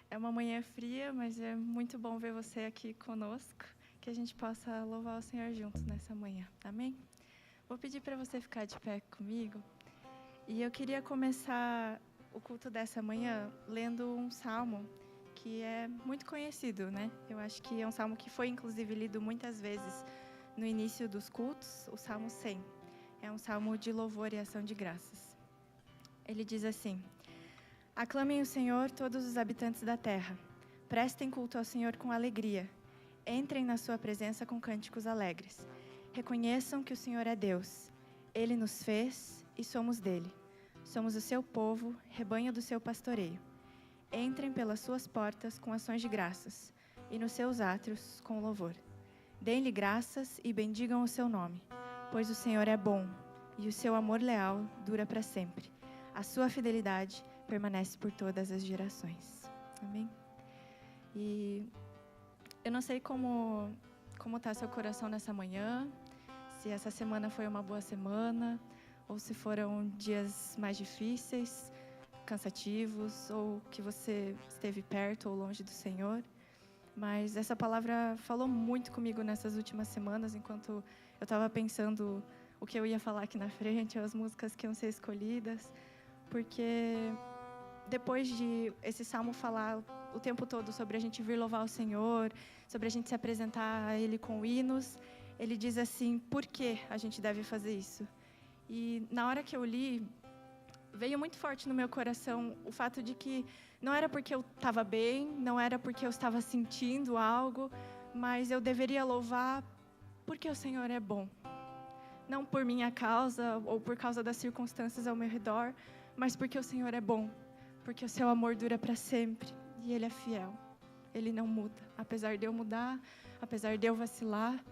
É uma manhã fria, mas é muito bom ver você aqui conosco, que a gente possa louvar o Senhor juntos nessa manhã. Amém? Vou pedir para você ficar de pé comigo. E eu queria começar o culto dessa manhã lendo um salmo que é muito conhecido, né? Eu acho que é um salmo que foi, inclusive, lido muitas vezes no início dos cultos, o Salmo 100. É um salmo de louvor e ação de graças. Ele diz assim: aclamem o Senhor todos os habitantes da terra. Prestem culto ao Senhor com alegria. Entrem na sua presença com cânticos alegres. Reconheçam que o Senhor é Deus. Ele nos fez e somos dele. Somos o seu povo, rebanho do seu pastoreio. Entrem pelas suas portas com ações de graças e nos seus átrios com louvor. Deem-lhe graças e bendigam o seu nome, pois o Senhor é bom e o seu amor leal dura para sempre. A sua fidelidade permanece por todas as gerações. Amém? E eu não sei como está seu coração nessa manhã, se essa semana foi uma boa semana, ou se foram dias mais difíceis, cansativos, ou que você esteve perto ou longe do Senhor. Mas essa palavra falou muito comigo nessas últimas semanas, enquanto eu estava pensando o que eu ia falar aqui na frente, as músicas que iam ser escolhidas, porque depois de esse salmo falar o tempo todo sobre a gente vir louvar o Senhor, sobre a gente se apresentar a Ele com hinos, ele diz assim, por que a gente deve fazer isso? E na hora que eu li, veio muito forte no meu coração o fato de que não era porque eu estava bem, não era porque eu estava sentindo algo, mas eu deveria louvar porque o Senhor é bom. Não por minha causa ou por causa das circunstâncias ao meu redor, mas porque o Senhor é bom, porque o seu amor dura para sempre e Ele é fiel. Ele não muda. Apesar de eu mudar, apesar de eu vacilar,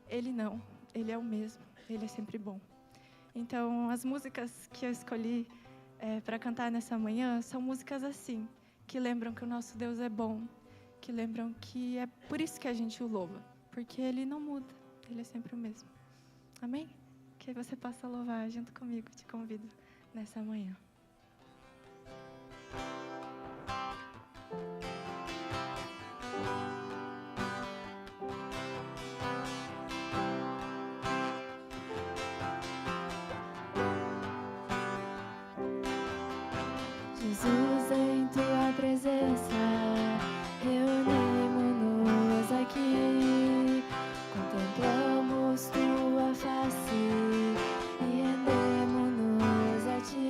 Ele não. Ele é o mesmo. Ele é sempre bom. Então, as músicas que eu escolhi para cantar nessa manhã são músicas assim, que lembram que o nosso Deus é bom, que lembram que é por isso que a gente o louva, porque Ele não muda. Ele é sempre o mesmo. Amém? Que você possa louvar junto comigo, te convido nessa manhã. Jesus, em tua presença, reunimos-nos aqui, contemplamos tua face e rendemos-nos a ti.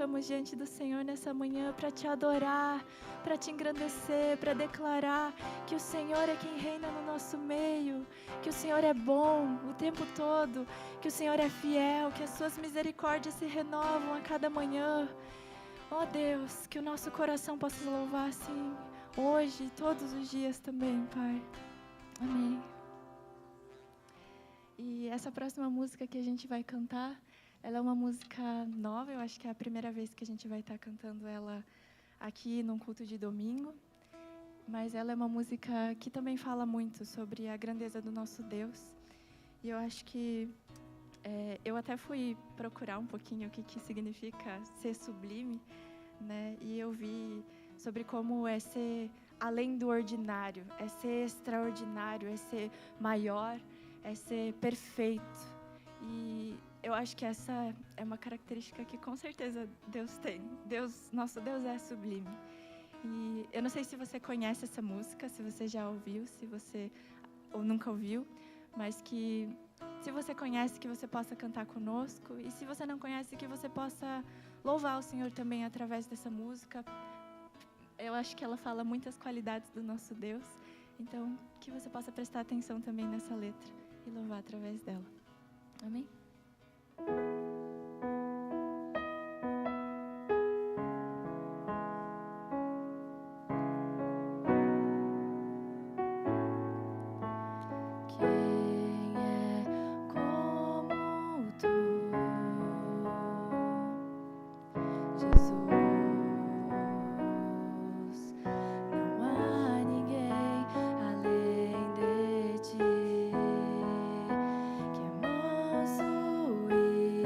colocamos diante do Senhor nessa manhã para te adorar, para te engrandecer, para declarar que o Senhor é quem reina no nosso meio, que o Senhor é bom o tempo todo, que o Senhor é fiel, que as suas misericórdias se renovam a cada manhã. Ó Deus, que o nosso coração possa louvar assim hoje, todos os dias também, Pai. Amém. E essa próxima música que a gente vai cantar, ela é uma música nova, eu acho que é a primeira vez que a gente vai estar cantando ela aqui num culto de domingo. Mas ela é uma música que também fala muito sobre a grandeza do nosso Deus. E eu acho que eu até fui procurar um pouquinho o que significa ser sublime, né? E eu vi sobre como é ser além do ordinário, é ser extraordinário, é ser maior, é ser perfeito. E eu acho que essa é uma característica que com certeza Deus tem. Nosso Deus é sublime. E eu não sei se você conhece essa música, se você já ouviu, se você ou nunca ouviu, mas que se você conhece, que você possa cantar conosco, e se você não conhece, que você possa louvar o Senhor também através dessa música. Eu acho que ela fala muitas qualidades do nosso Deus, então que você possa prestar atenção também nessa letra e louvar através dela. Amém? Que é manso e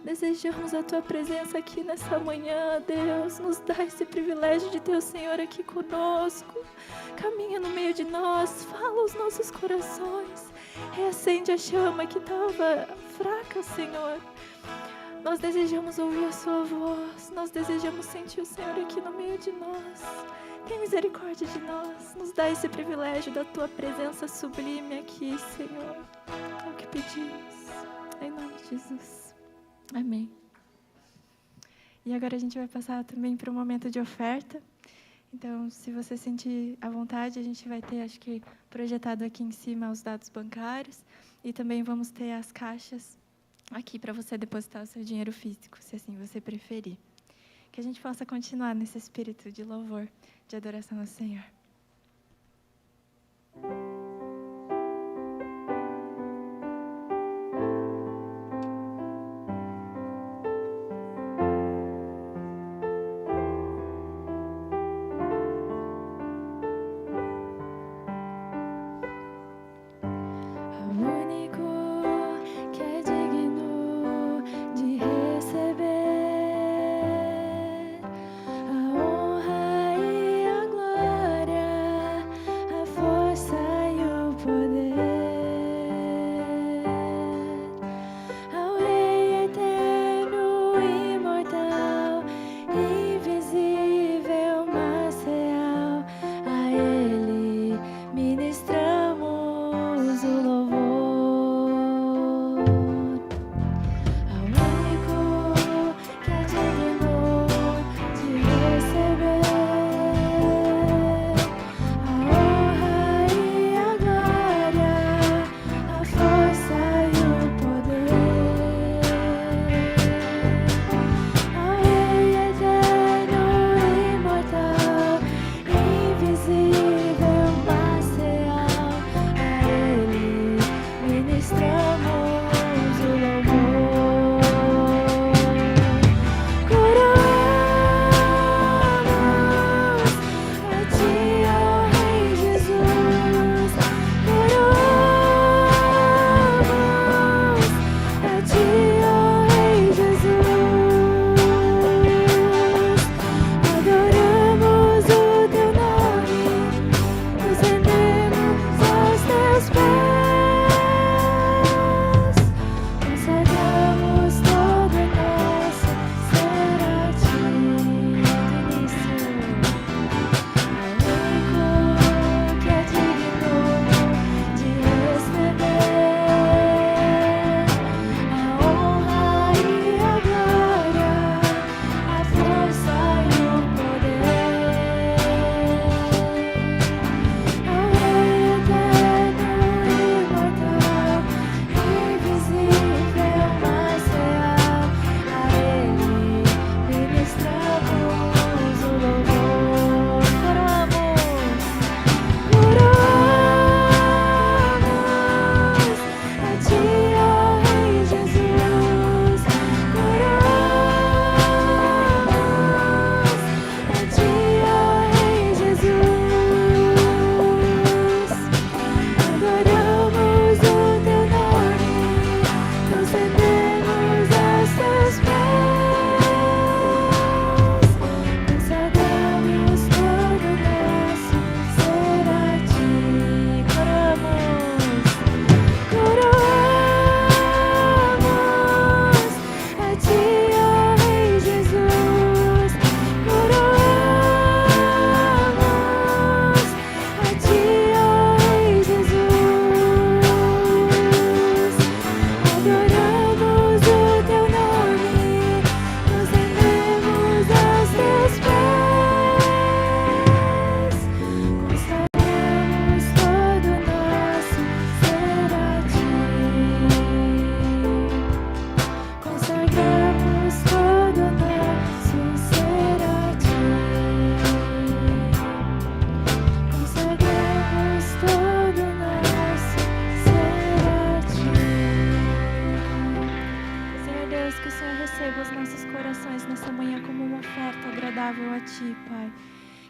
Desejamos a Tua presença aqui nessa manhã, Deus. Nos dá esse privilégio de ter o Senhor aqui conosco. Caminha no meio de nós, fala aos nossos corações. Reacende a chama que estava fraca, Senhor. Nós desejamos ouvir a Sua voz. Nós desejamos sentir o Senhor aqui no meio de nós. Tem misericórdia de nós. Nos dá esse privilégio da Tua presença sublime aqui, Senhor. É o que pedimos. Em nome de Jesus. Amém. E agora a gente vai passar também para um momento de oferta. Então, se você sentir à vontade, a gente vai ter, acho que, projetado aqui em cima os dados bancários. E também vamos ter as caixas aqui para você depositar o seu dinheiro físico, se assim você preferir. Que a gente possa continuar nesse espírito de louvor, de adoração ao Senhor.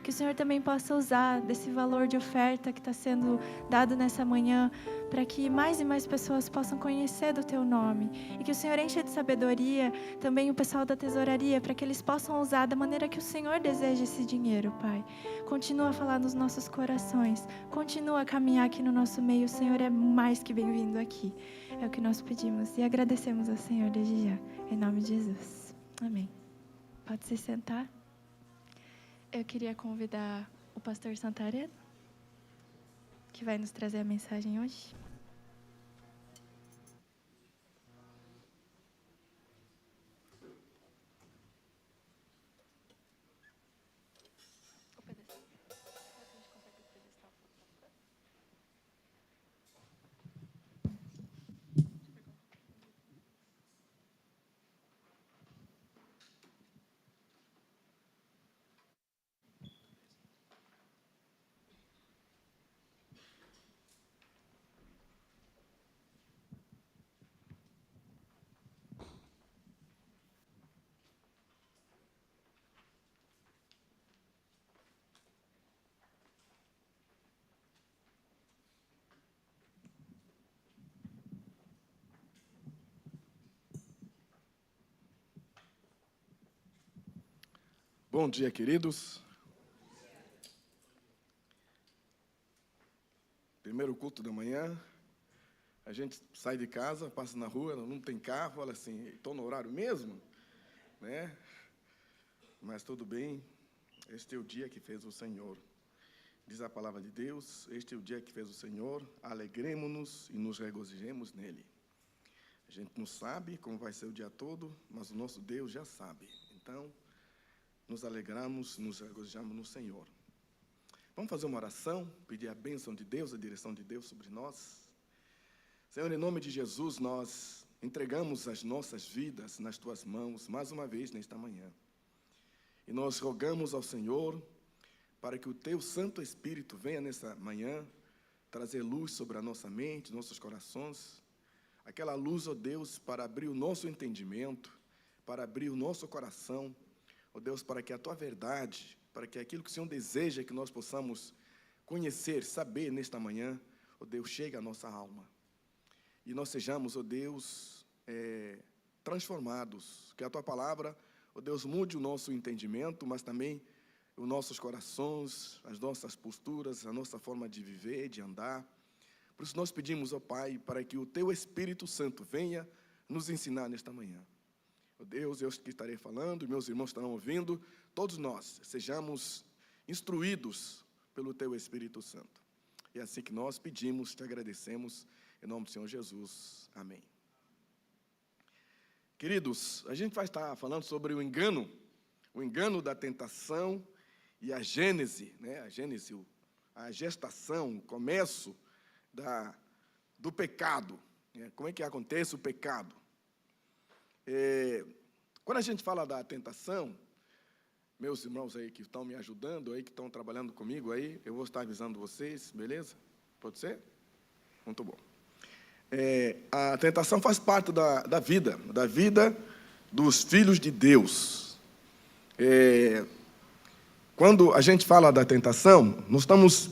Que o Senhor também possa usar desse valor de oferta que está sendo dado nessa manhã, para que mais e mais pessoas possam conhecer do Teu nome. E que o Senhor encha de sabedoria também o pessoal da tesouraria, para que eles possam usar da maneira que o Senhor deseja esse dinheiro, Pai. Continua a falar nos nossos corações, continua a caminhar aqui no nosso meio. O Senhor é mais que bem-vindo aqui. É o que nós pedimos e agradecemos ao Senhor desde já. Em nome de Jesus. Amém. Pode se sentar. Eu queria convidar o pastor Santareno, que vai nos trazer a mensagem hoje. Bom dia, queridos. Primeiro culto da manhã, a gente sai de casa, passa na rua, não tem carro, fala assim, estou no horário mesmo? Né? Mas tudo bem, este é o dia que fez o Senhor. Diz a palavra de Deus, este é o dia que fez o Senhor, alegremo-nos e nos regozijemos nele. A gente não sabe como vai ser o dia todo, mas o nosso Deus já sabe. Então, nos alegramos, nos regozijamos no Senhor. Vamos fazer uma oração, pedir a bênção de Deus, a direção de Deus sobre nós. Senhor, em nome de Jesus, nós entregamos as nossas vidas nas Tuas mãos, mais uma vez nesta manhã. E nós rogamos ao Senhor para que o Teu Santo Espírito venha nessa manhã trazer luz sobre a nossa mente, nossos corações. Aquela luz, ó Deus, para abrir o nosso entendimento, para abrir o nosso coração, ó Deus, para que a Tua verdade, para que aquilo que o Senhor deseja que nós possamos conhecer, saber nesta manhã, ó Deus, chegue à nossa alma. E nós sejamos, ó Deus, transformados. Que a Tua palavra, ó Deus, mude o nosso entendimento, mas também os nossos corações, as nossas posturas, a nossa forma de viver, de andar. Por isso nós pedimos, ó Pai, para que o Teu Espírito Santo venha nos ensinar nesta manhã. Ó Deus, eu que estarei falando, meus irmãos estarão ouvindo, todos nós sejamos instruídos pelo Teu Espírito Santo. É assim que nós pedimos, te agradecemos, em nome do Senhor Jesus. Amém. Queridos, a gente vai estar falando sobre o engano da tentação e a gênese, né? A gestação, o começo do pecado. Né? Como é que acontece o pecado? Quando a gente fala da tentação, meus irmãos aí que estão me ajudando, aí que estão trabalhando comigo aí, eu vou estar avisando vocês, beleza? Pode ser? Muito bom. A tentação faz parte da vida dos filhos de Deus. Quando a gente fala da tentação, nós estamos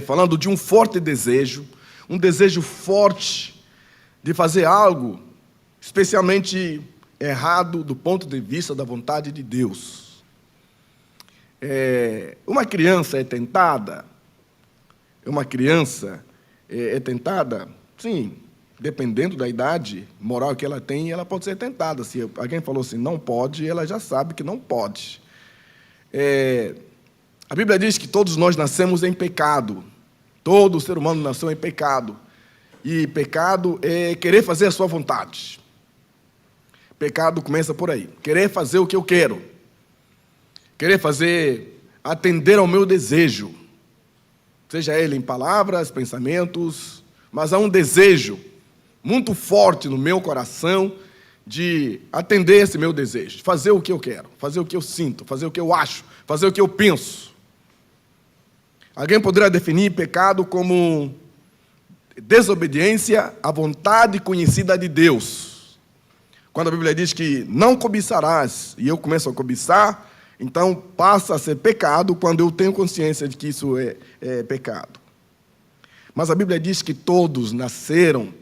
falando de um forte desejo, um desejo forte de fazer algo especialmente errado do ponto de vista da vontade de Deus. Uma criança é tentada, sim, dependendo da idade moral que ela tem, ela pode ser tentada. Se alguém falou assim, não pode, ela já sabe que não pode. A Bíblia diz que todos nós nascemos em pecado. Todo ser humano nasceu em pecado. E pecado é querer fazer a sua vontade. Pecado começa por aí. Querer fazer o que eu quero. Querer atender ao meu desejo. Seja ele em palavras, pensamentos, mas há um desejo muito forte no meu coração de atender esse meu desejo, de fazer o que eu quero, fazer o que eu sinto, fazer o que eu acho, fazer o que eu penso. Alguém poderia definir pecado como desobediência à vontade conhecida de Deus. Quando a Bíblia diz que não cobiçarás, e eu começo a cobiçar, Então, passa a ser pecado quando eu tenho consciência de que isso é pecado. Mas a Bíblia diz que todos nasceram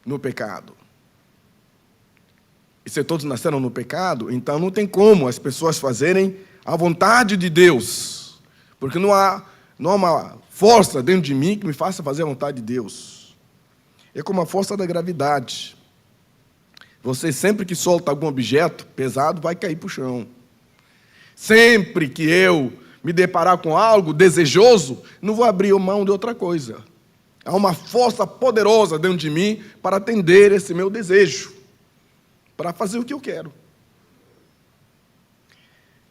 no pecado. E se todos nasceram no pecado, então não tem como as pessoas fazerem a vontade de Deus. Porque não há uma força dentro de mim que me faça fazer a vontade de Deus. É como a força da gravidade. Você sempre que solta algum objeto pesado, vai cair para o chão. Sempre que eu me deparar com algo desejoso, não vou abrir mão de outra coisa. Há uma força poderosa dentro de mim para atender esse meu desejo, para fazer o que eu quero.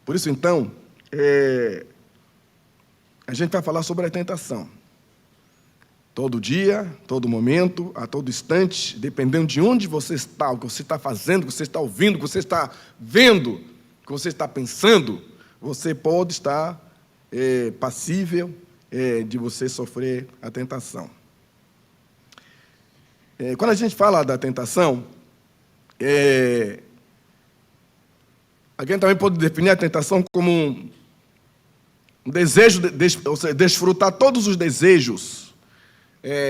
Por isso, então, a gente vai falar sobre a tentação. Todo dia, todo momento, a todo instante, dependendo de onde você está, o que você está fazendo, o que você está ouvindo, o que você está vendo, o que você está pensando, você pode estar passível de você sofrer a tentação. Quando a gente fala da tentação, alguém também pode definir a tentação como um desejo de desfrutar todos os desejos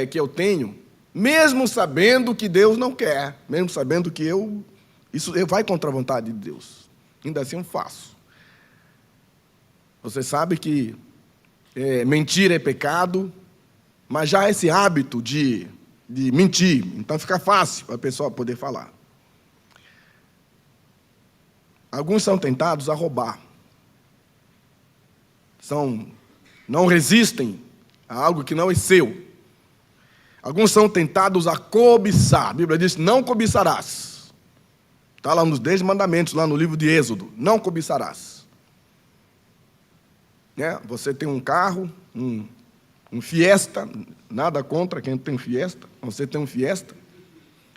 que eu tenho, mesmo sabendo que Deus não quer, mesmo sabendo que isso vai contra a vontade de Deus. Ainda assim eu faço. Você sabe que mentir é pecado, mas já há esse hábito de mentir, então fica fácil a pessoa poder falar. Alguns são tentados a roubar. Não resistem a algo que não é seu. Alguns são tentados a cobiçar. A Bíblia diz, não cobiçarás. Está lá nos 10 mandamentos, lá no livro de Êxodo. Não cobiçarás. Você tem um carro, um Fiesta, nada contra quem tem um Fiesta. Você tem um Fiesta,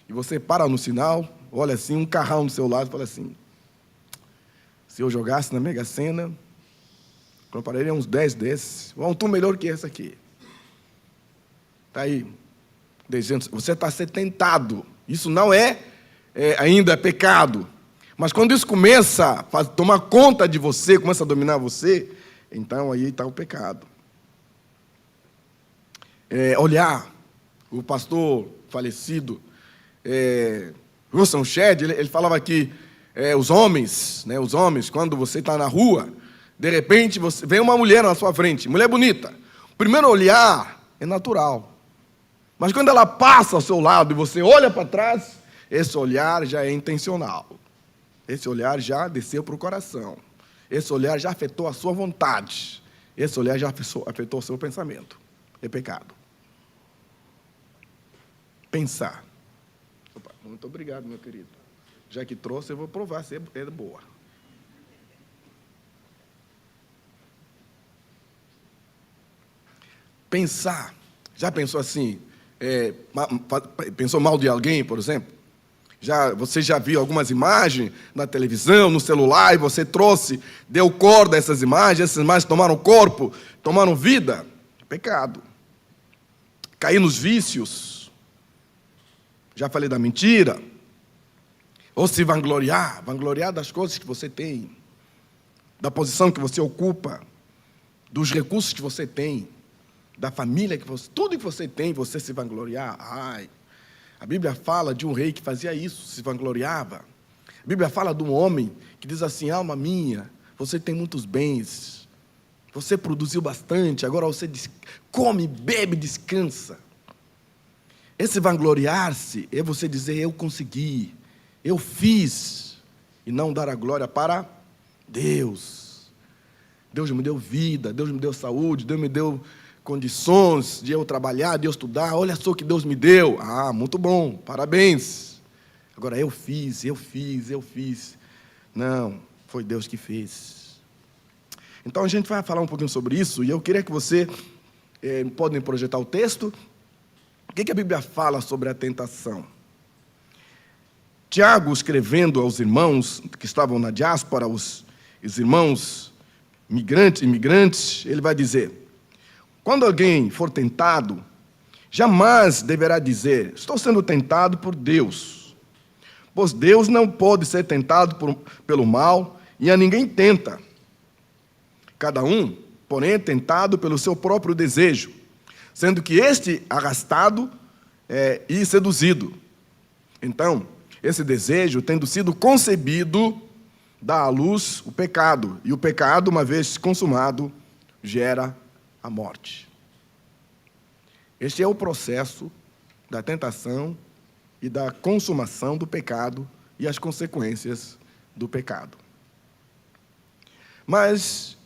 e você para no sinal, olha assim, um carrão do seu lado e fala assim, se eu jogasse na Mega Sena, compraria uns 10 desses, ou um tu melhor que esse aqui. Está aí. Você está a ser tentado. Isso não é ainda pecado. Mas quando isso começa a tomar conta de você, começa a dominar você, então aí está o pecado. Olhar, o pastor falecido, Russell Shedd, ele falava que os homens, quando você está na rua, de repente vem uma mulher na sua frente, mulher bonita. O primeiro olhar é natural. Mas quando ela passa ao seu lado e você olha para trás, esse olhar já é intencional. Esse olhar já desceu para o coração. Esse olhar já afetou a sua vontade. Esse olhar já afetou o seu pensamento. É pecado. Pensar. Opa, muito obrigado, meu querido. Já que trouxe, eu vou provar se é boa. Pensar. Já pensou assim? Pensou mal de alguém, por exemplo? Você já viu algumas imagens na televisão, no celular, e você deu corda a essas imagens tomaram corpo, tomaram vida? Pecado. Cair nos vícios. Já falei da mentira. Ou se vangloriar das coisas que você tem, da posição que você ocupa, dos recursos que você tem, da família tudo que você tem, você se vangloriar. A Bíblia fala de um rei que fazia isso, se vangloriava. A Bíblia fala de um homem que diz assim, alma minha, você tem muitos bens, você produziu bastante, agora você come, bebe, descansa. Esse vangloriar-se é você dizer, eu consegui, eu fiz, e não dar a glória para Deus. Deus me deu vida, Deus me deu saúde, Deus me deu condições de eu trabalhar, de eu estudar, olha só o que Deus me deu. Muito bom, parabéns. Agora, eu fiz. Não, foi Deus que fez. Então, a gente vai falar um pouquinho sobre isso, e eu queria que você, podem projetar o texto. O que a Bíblia fala sobre a tentação? Tiago, escrevendo aos irmãos que estavam na diáspora, os irmãos imigrantes, ele vai dizer, quando alguém for tentado, jamais deverá dizer, estou sendo tentado por Deus. Pois Deus não pode ser tentado pelo mal, e a ninguém tenta. Cada um, porém, é tentado pelo seu próprio desejo, sendo que este arrastado e seduzido. Então, esse desejo, tendo sido concebido, dá à luz o pecado. E o pecado, uma vez consumado, gera a morte. Este é o processo da tentação e da consumação do pecado e as consequências do pecado. Mas,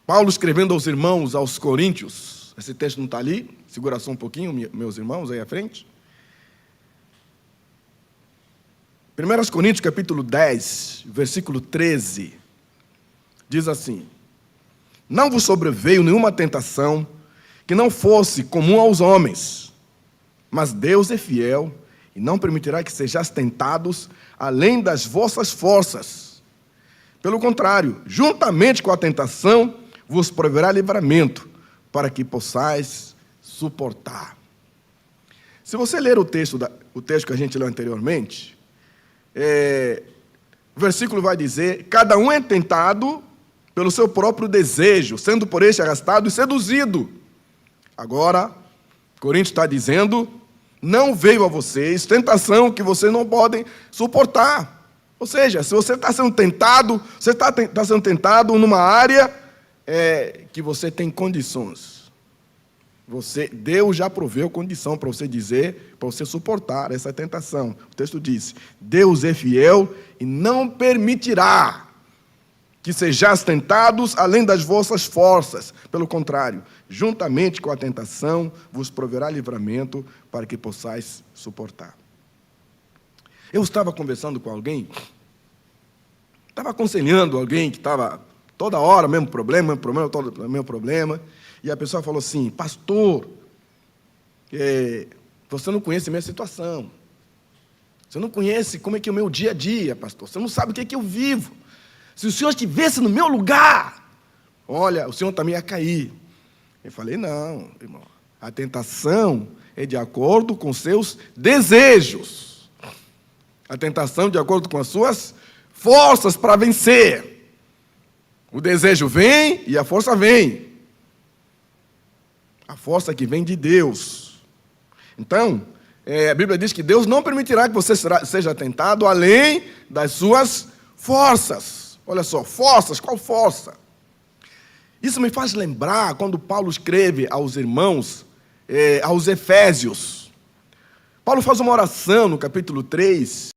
Paulo escrevendo aos irmãos, aos coríntios, esse texto não está ali, segura só um pouquinho, meus irmãos, aí à frente. 1 Coríntios, capítulo 10, versículo 13, diz assim: não vos sobreveio nenhuma tentação que não fosse comum aos homens, mas Deus é fiel e não permitirá que sejais tentados além das vossas forças. Pelo contrário, juntamente com a tentação, vos proverá livramento, para que possais suportar. Se você ler o texto que a gente leu anteriormente, o versículo vai dizer: cada um é tentado pelo seu próprio desejo, sendo por este arrastado e seduzido. Agora, Coríntios está dizendo: não veio a vocês tentação que vocês não podem suportar. Ou seja, se você está sendo tentado, você está sendo tentado numa área que você tem condições. Deus já proveu condição para você dizer, para você suportar essa tentação. O texto diz: Deus é fiel e não permitirá que sejais tentados além das vossas forças. Pelo contrário, juntamente com a tentação, vos proverá livramento para que possais suportar. Eu estava conversando com alguém, estava aconselhando alguém que estava toda hora, mesmo problema, e a pessoa falou assim: pastor, você não conhece a minha situação, você não conhece como é que é o meu dia a dia, pastor, você não sabe o que é que eu vivo. Se o senhor estivesse no meu lugar, olha, o senhor também ia cair. Eu falei: não, irmão, a tentação é de acordo com seus desejos. A tentação de acordo com as suas forças para vencer. O desejo vem e a força vem. A força que vem de Deus. Então, a Bíblia diz que Deus não permitirá que você seja tentado além das suas forças. Olha só, forças, qual força? Isso me faz lembrar quando Paulo escreve aos irmãos, aos Efésios. Paulo faz uma oração no capítulo 3,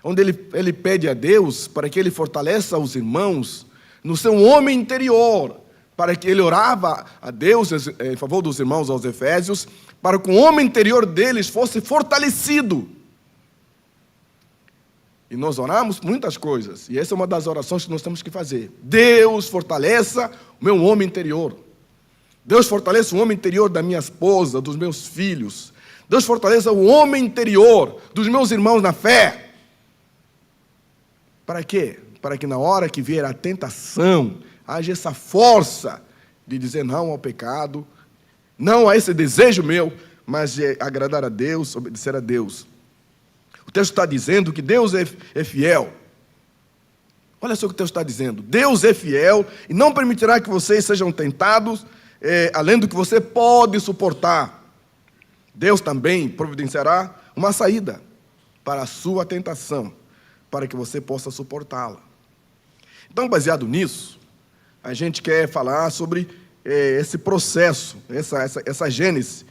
onde ele pede a Deus para que ele fortaleça os irmãos no seu homem interior, para que ele orava a Deus em favor dos irmãos aos Efésios, para que o homem interior deles fosse fortalecido. E nós oramos muitas coisas, e essa é uma das orações que nós temos que fazer. Deus fortaleça o meu homem interior. Deus fortaleça o homem interior da minha esposa, dos meus filhos. Deus fortaleça o homem interior dos meus irmãos na fé. Para quê? Para que na hora que vier a tentação, haja essa força de dizer não ao pecado, não a esse desejo meu, mas de agradar a Deus, obedecer a Deus. O texto está dizendo que Deus é fiel. Olha só o que o texto está dizendo. Deus é fiel e não permitirá que vocês sejam tentados além do que você pode suportar. Deus também providenciará uma saída para a sua tentação, para que você possa suportá-la. Então, baseado nisso, a gente quer falar sobre esse processo, essa gênese.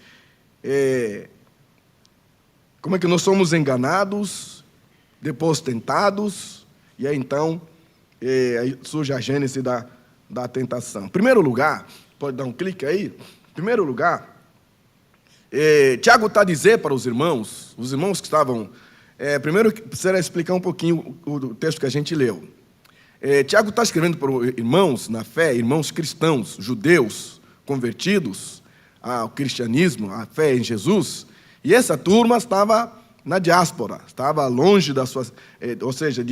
Como é que nós somos enganados, depois tentados, e aí então aí surge a gênese da tentação. Em primeiro lugar, pode dar um clique aí? Em primeiro lugar, Tiago está a dizer para os irmãos que estavam... primeiro, precisa explicar um pouquinho o texto que a gente leu. Tiago está escrevendo para os irmãos na fé, irmãos cristãos, judeus, convertidos ao cristianismo, à fé em Jesus, e essa turma estava na diáspora, estava longe da sua, ou seja,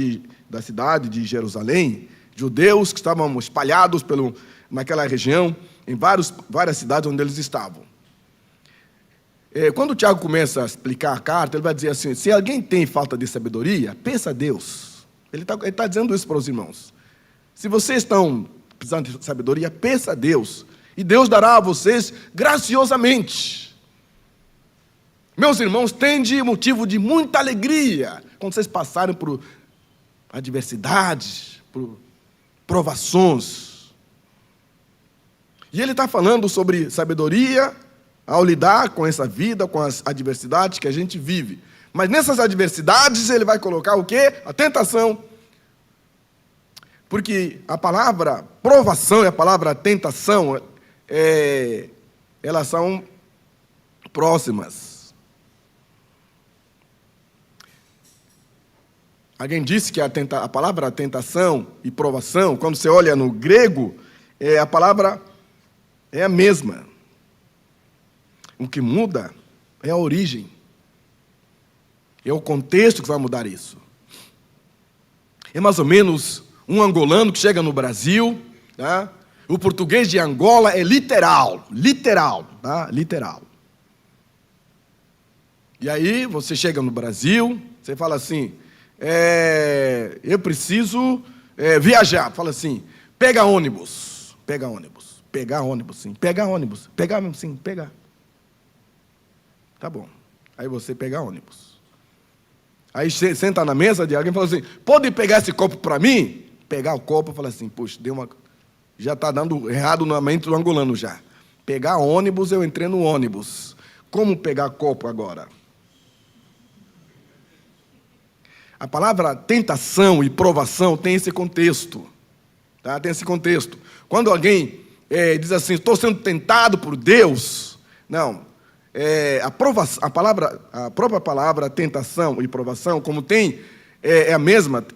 da cidade de Jerusalém, judeus que estavam espalhados naquela região, em várias cidades onde eles estavam. Quando o Tiago começa a explicar a carta, ele vai dizer assim: se alguém tem falta de sabedoria, peça a Deus. Ele está dizendo isso para os irmãos. Se vocês estão precisando de sabedoria, peça a Deus. E Deus dará a vocês graciosamente. Meus irmãos, tende motivo de muita alegria quando vocês passarem por adversidades, por provações. E ele está falando sobre sabedoria ao lidar com essa vida, com as adversidades que a gente vive. Mas nessas adversidades ele vai colocar o quê? A tentação. Porque a palavra provação e a palavra tentação, elas são próximas. Alguém disse que a palavra tentação e provação, quando você olha no grego, a palavra é a mesma. O que muda é a origem. É o contexto que vai mudar isso. É mais ou menos um angolano que chega no Brasil, tá? O português de Angola é literal, tá? Literal. E aí você chega no Brasil, você fala assim, eu preciso viajar. Fala assim, pega ônibus, pegar ônibus, sim, pegar. Tá bom. Aí você pega ônibus. Aí senta na mesa de alguém e fala assim, pode pegar esse copo para mim? Pegar o copo e falar assim, puxa, já está dando errado na mente do angolano já. Pegar ônibus, eu entrei no ônibus. Como pegar copo agora? A palavra tentação e provação tem esse contexto. Tá? Tem esse contexto. Quando alguém diz assim, estou sendo tentado por Deus, não. A própria palavra tentação e provação, como tem, é a mesma,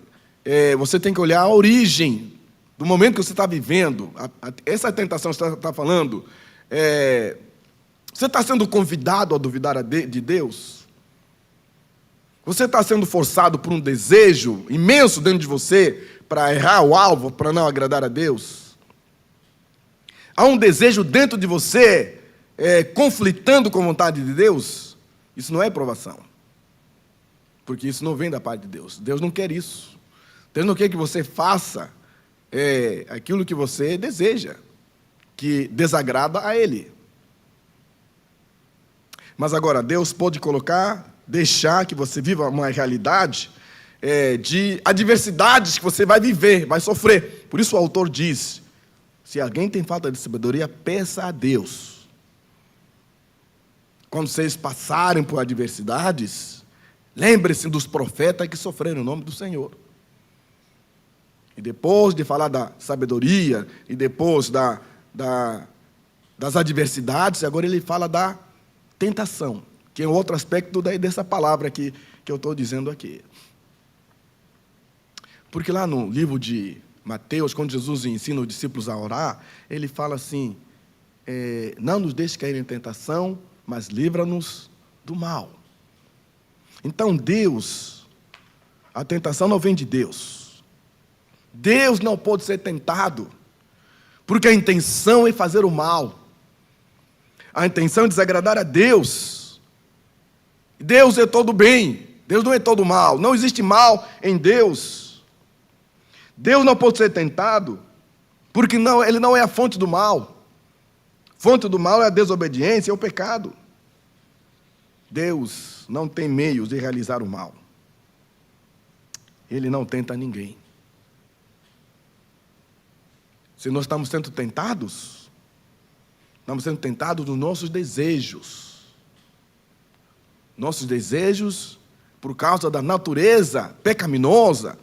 você tem que olhar a origem do momento que você está vivendo. Essa tentação que você está falando, você está sendo convidado a duvidar de Deus? Você está sendo forçado por um desejo imenso dentro de você para errar o alvo, para não agradar a Deus? Há um desejo dentro de você conflitando com a vontade de Deus? Isso não é provação. Porque isso não vem da parte de Deus. Deus não quer isso. Deus não quer que você faça aquilo que você deseja, que desagrada a Ele. Mas agora, Deus pode deixar que você viva uma realidade de adversidades que você vai viver, vai sofrer. Por isso o autor diz, se alguém tem falta de sabedoria, peça a Deus. Quando vocês passarem por adversidades, lembre-se dos profetas que sofreram em nome do Senhor. E depois de falar da sabedoria, e depois das adversidades, agora ele fala da tentação, que é outro aspecto dessa palavra que eu estou dizendo aqui. Porque lá no livro de Mateus, quando Jesus ensina os discípulos a orar, ele fala assim, não nos deixe cair em tentação, mas livra-nos do mal. Então a tentação não vem de Deus. Deus não pode ser tentado, porque a intenção é fazer o mal. A intenção é desagradar a Deus. Deus é todo bem, Deus não é todo mal. Não existe mal em Deus. Deus não pode ser tentado, porque Ele não é a fonte do mal. Fonte do mal é a desobediência, é o pecado. Deus não tem meios de realizar o mal. Ele não tenta ninguém. Se nós estamos sendo tentados nos nossos desejos. Nossos desejos, por causa da natureza pecaminosa,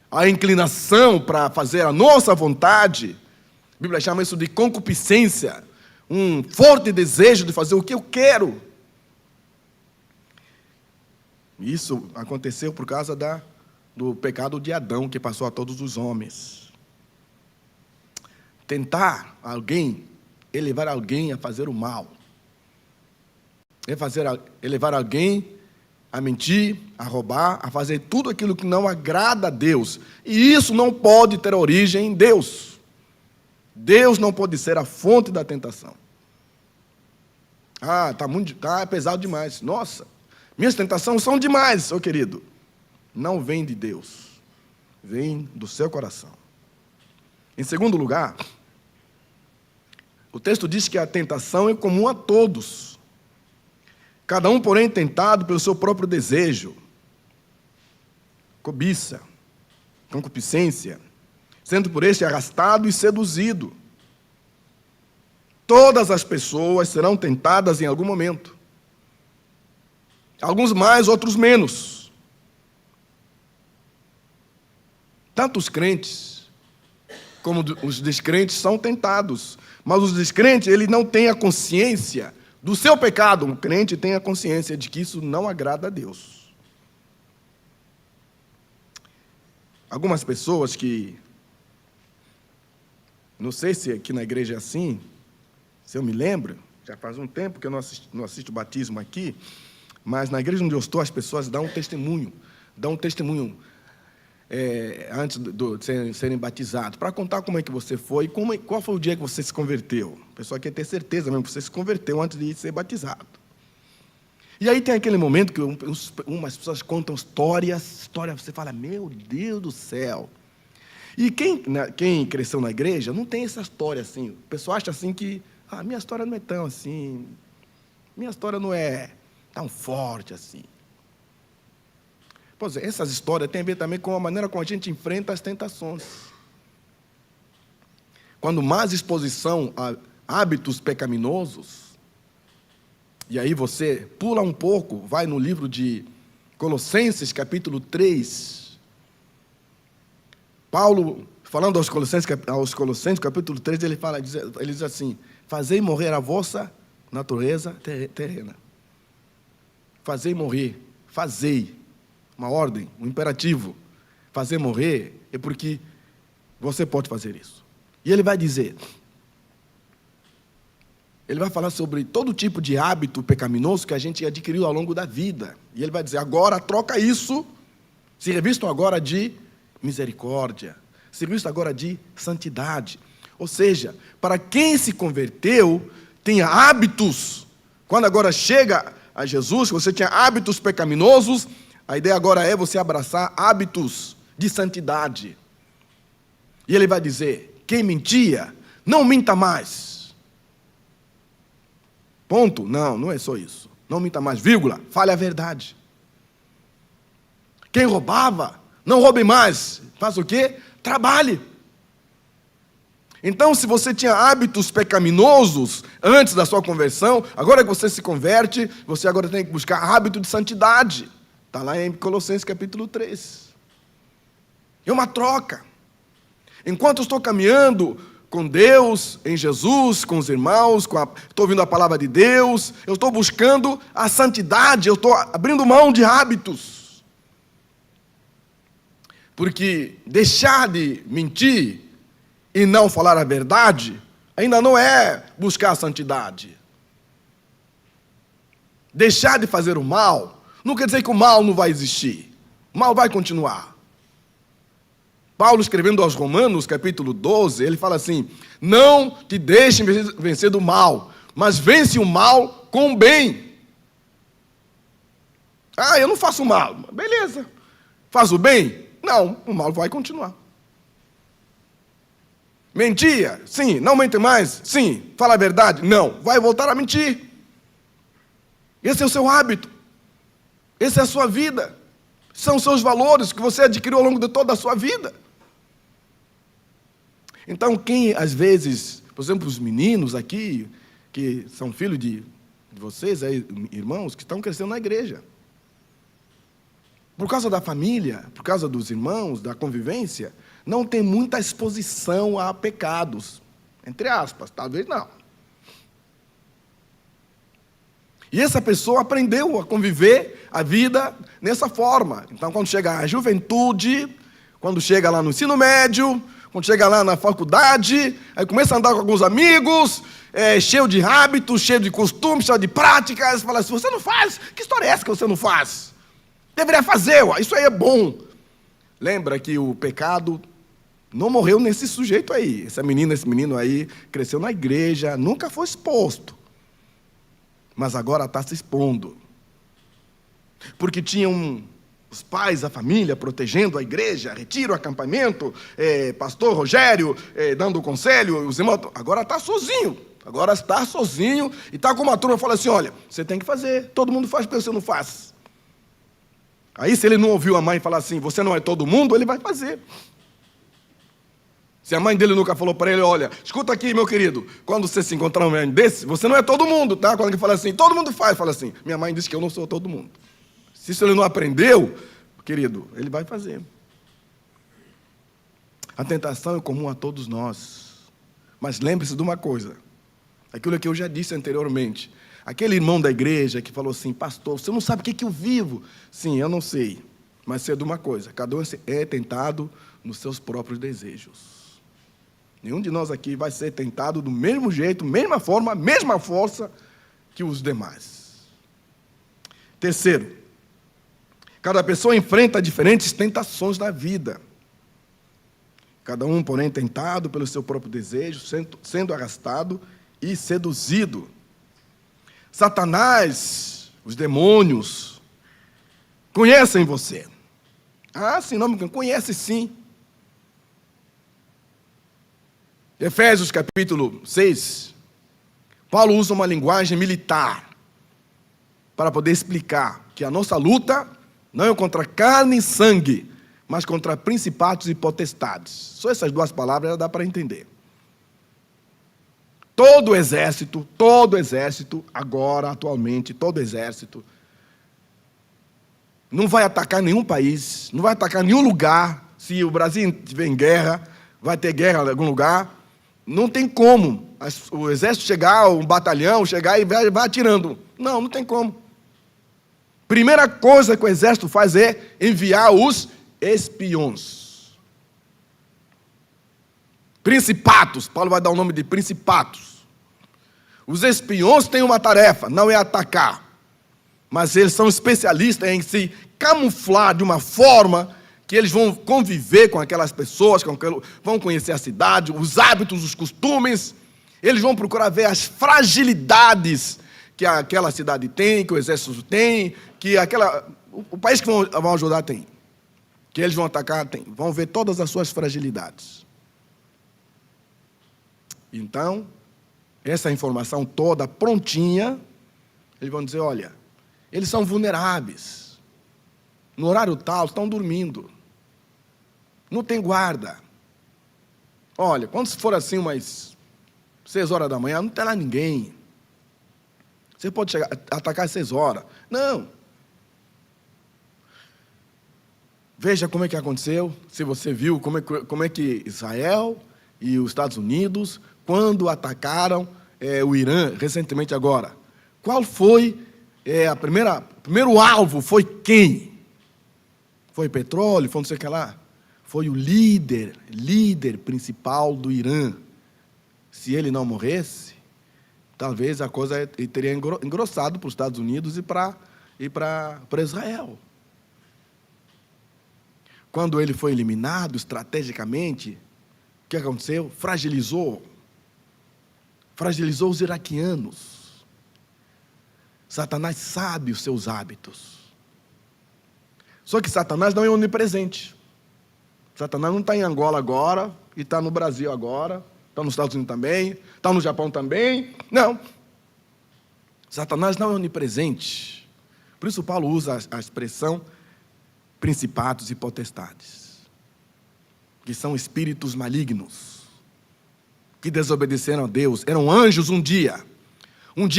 a inclinação para fazer a nossa vontade, a Bíblia chama isso de concupiscência, um forte desejo de fazer o que eu quero. Isso aconteceu por causa do pecado de Adão, que passou a todos os homens. Tentar alguém é levar alguém a fazer o mal. É levar alguém a mentir, a roubar, a fazer tudo aquilo que não agrada a Deus. E isso não pode ter origem em Deus. Deus não pode ser a fonte da tentação. Tá pesado demais. Nossa, minhas tentações são demais, querido. Não vem de Deus. Vem do seu coração. Em segundo lugar, o texto diz que a tentação é comum a todos. Cada um, porém, tentado pelo seu próprio desejo, cobiça, concupiscência, sendo por este arrastado e seduzido. Todas as pessoas serão tentadas em algum momento. Alguns mais, outros menos. Tanto os crentes como os descrentes são tentados. Mas os descrentes, ele não tem a consciência do seu pecado. O crente tem a consciência de que isso não agrada a Deus. Algumas pessoas que, não sei se aqui na igreja é assim, se eu me lembro, já faz um tempo que eu não assisto batismo aqui, mas na igreja onde eu estou, as pessoas dão um testemunho antes de serem batizados, para contar como é que você foi, qual foi o dia que você se converteu. O pessoal quer ter certeza mesmo que você se converteu antes de ser batizado. E aí tem aquele momento que umas pessoas contam histórias, você fala, meu Deus do céu. E quem cresceu na igreja não tem essa história assim. O pessoal acha assim que, minha história não é tão assim, minha história não é tão forte assim. Pois é, essas histórias têm a ver também com a maneira como a gente enfrenta as tentações. Quando mais exposição a hábitos pecaminosos, e aí você pula um pouco, vai no livro de Colossenses, capítulo 3. Paulo, falando aos Colossenses, capítulo 3, ele diz assim, fazei morrer a vossa natureza terrena. Fazei morrer, fazei. Uma ordem, um imperativo. Fazer morrer é porque você pode fazer isso. E ele vai dizer, ele vai falar sobre todo tipo de hábito pecaminoso que a gente adquiriu ao longo da vida. E ele vai dizer, agora troca isso, se revistam agora de misericórdia, se revistam agora de santidade. Ou seja, para quem se converteu, tinha hábitos. Quando agora chega a Jesus, você tinha hábitos pecaminosos, a ideia agora é você abraçar hábitos de santidade. E ele vai dizer, quem mentia, não minta mais. Ponto? Não é só isso. Não minta mais, vírgula, fale a verdade. Quem roubava, não roube mais. Faça o quê? Trabalhe. Então, se você tinha hábitos pecaminosos antes da sua conversão, agora que você se converte, você agora tem que buscar hábito de santidade. Está lá em Colossenses capítulo 3. É uma troca. Enquanto eu estou caminhando com Deus, em Jesus, com os irmãos, estou ouvindo a palavra de Deus, eu estou buscando a santidade, eu estou abrindo mão de hábitos. Porque deixar de mentir e não falar a verdade ainda não é buscar a santidade. Deixar de fazer o mal não quer dizer que o mal não vai existir. O mal vai continuar. Paulo, escrevendo aos Romanos, capítulo 12, ele fala assim, não te deixem vencer do mal, mas vence o mal com o bem. Eu não faço mal. Beleza. Faz o bem? Não, o mal vai continuar. Mentia? Sim. Não mente mais? Sim. Fala a verdade? Não. Vai voltar a mentir. Esse é o seu hábito. Essa é a sua vida. São os seus valores que você adquiriu ao longo de toda a sua vida. Então, quem, às vezes, por exemplo, os meninos aqui, que são filhos de vocês, aí, irmãos, que estão crescendo na igreja. Por causa da família, por causa dos irmãos, da convivência, não tem muita exposição a pecados. Entre aspas, talvez não. E essa pessoa aprendeu a conviver a vida nessa forma. Então, quando chega a juventude, quando chega lá no ensino médio, quando chega lá na faculdade, aí começa a andar com alguns amigos, cheio de hábitos, cheio de costumes, cheio de práticas, fala assim, você não faz? Que história é essa que você não faz? Deveria fazer, isso aí é bom. Lembra que o pecado não morreu nesse sujeito aí. Essa menina, esse menino aí, cresceu na igreja, nunca foi exposto. Mas agora está se expondo. Porque tinha um Os pais, a família, protegendo a igreja, retiro, acampamento, pastor Rogério dando conselho, os irmãos. Agora está sozinho. Agora está sozinho e está com uma turma e fala assim, olha, você tem que fazer, todo mundo faz, porque você não faz. Aí se ele não ouviu a mãe falar assim, você não é todo mundo, ele vai fazer. Se a mãe dele nunca falou para ele, olha, escuta aqui, meu querido, quando você se encontrar um homem desse, você não é todo mundo, tá? Quando ele fala assim, todo mundo faz, fala assim, minha mãe disse que eu não sou todo mundo. Se isso ele não aprendeu, querido, ele vai fazer. A tentação é comum a todos nós. Mas lembre-se de uma coisa, aquilo que eu já disse anteriormente, aquele irmão da igreja que falou assim, pastor, você não sabe o que eu vivo? Sim, eu não sei, mas sei de uma coisa, cada um é tentado nos seus próprios desejos. Nenhum de nós aqui vai ser tentado do mesmo jeito, mesma forma, mesma força que os demais. Terceiro, cada pessoa enfrenta diferentes tentações na vida. Cada um, porém, tentado pelo seu próprio desejo, sendo arrastado e seduzido. Satanás, os demônios, conhecem você. Ah, sim, não, conhece sim. Efésios capítulo 6, Paulo usa uma linguagem militar para poder explicar que a nossa luta não é contra carne e sangue, mas contra principados e potestades. Só essas duas palavras já dá para entender. Todo exército, agora, atualmente, todo exército, não vai atacar nenhum país, não vai atacar nenhum lugar. Se o Brasil estiver em guerra, vai ter guerra em algum lugar. Não tem como o exército chegar, um batalhão chegar e vai atirando. Não tem como. Primeira coisa que o exército faz é enviar os espiões. Principados, Paulo vai dar o nome de principados. Os espiões têm uma tarefa, não é atacar, mas eles são especialistas em se camuflar de uma forma que eles vão conviver com aquelas pessoas, vão conhecer a cidade, os hábitos, os costumes, eles vão procurar ver as fragilidades que aquela cidade tem, que o exército tem, que o país que vão ajudar tem, que eles vão atacar tem, vão ver todas as suas fragilidades. Então, essa informação toda prontinha, eles vão dizer, olha, eles são vulneráveis, no horário tal, estão dormindo, não tem guarda. Olha, quando for assim umas 6 horas da manhã, não tem lá ninguém. Você pode chegar, atacar às 6 horas. Não. Veja como é que aconteceu, se você viu como é que Israel e os Estados Unidos, quando atacaram o Irã, recentemente agora. Qual foi primeiro alvo? Foi quem? Foi petróleo? Foi não sei o que lá? Foi o líder principal do Irã. Se ele não morresse, talvez a coisa teria engrossado para os Estados Unidos e para Israel. Quando ele foi eliminado estrategicamente, o que aconteceu? Fragilizou os iraquianos. Satanás sabe os seus hábitos. Só que Satanás não é onipresente. Satanás não está em Angola agora, e está no Brasil agora, está nos Estados Unidos também, está no Japão também. Não. Satanás não é onipresente. Por isso Paulo usa a expressão principados e potestades, que são espíritos malignos, que desobedeceram a Deus. Eram anjos um dia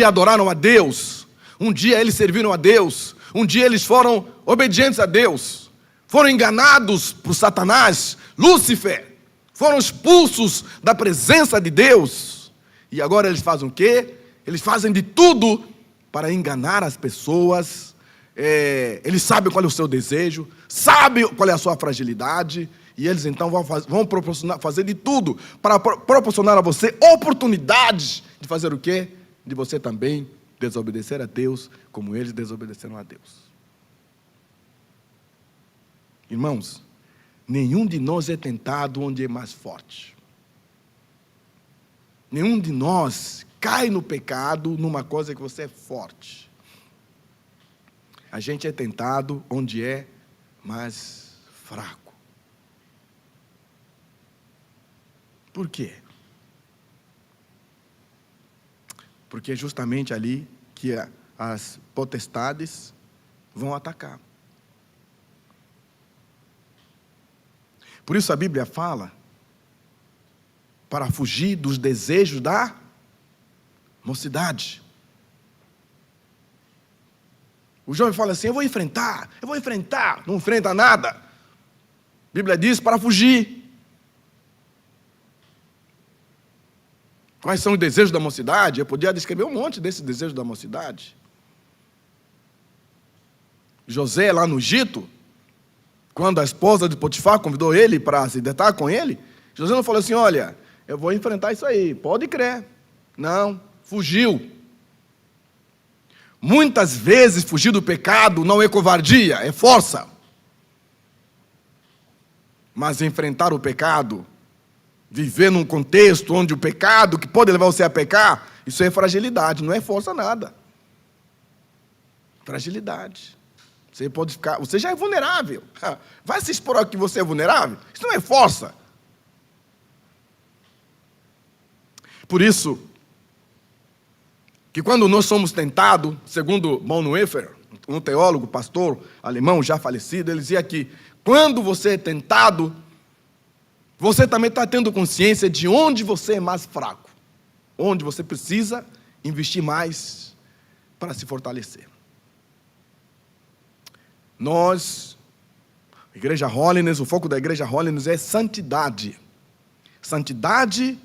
adoraram a Deus, um dia eles serviram a Deus, um dia eles foram obedientes a Deus, foram enganados por Satanás, Lúcifer, foram expulsos da presença de Deus, e agora eles fazem o quê? Eles fazem de tudo para enganar as pessoas. Eles sabem qual é o seu desejo, sabem qual é a sua fragilidade, e eles então vão fazer de tudo para proporcionar a você oportunidades de fazer o quê? De você também desobedecer a Deus, como eles desobedeceram a Deus. Irmãos, nenhum de nós é tentado onde é mais forte. Nenhum de nós cai no pecado numa coisa que você é forte. A gente é tentado onde é mais fraco. Por quê? Porque é justamente ali que as potestades vão atacar. Por isso a Bíblia fala para fugir dos desejos da mocidade. O jovem fala assim, eu vou enfrentar, não enfrenta nada. A Bíblia diz para fugir. Quais são os desejos da mocidade? Eu podia descrever um monte desses desejos da mocidade. José, lá no Egito, quando a esposa de Potifar convidou ele para se deitar com ele, José não falou assim, olha, eu vou enfrentar isso aí, pode crer. Não, fugiu. Muitas vezes fugir do pecado não é covardia, é força. Mas enfrentar o pecado, viver num contexto onde o pecado que pode levar você a pecar, isso é fragilidade, não é força nada. Fragilidade. Você pode ficar, você já é vulnerável. Vai se expor ao que você é vulnerável? Isso não é força. Por isso, que quando nós somos tentados, segundo Bonhoeffer, um teólogo, pastor alemão já falecido, ele dizia que quando você é tentado, você também está tendo consciência de onde você é mais fraco, onde você precisa investir mais para se fortalecer. Nós, Igreja Holiness, o foco da Igreja Holiness é santidade. Santidade,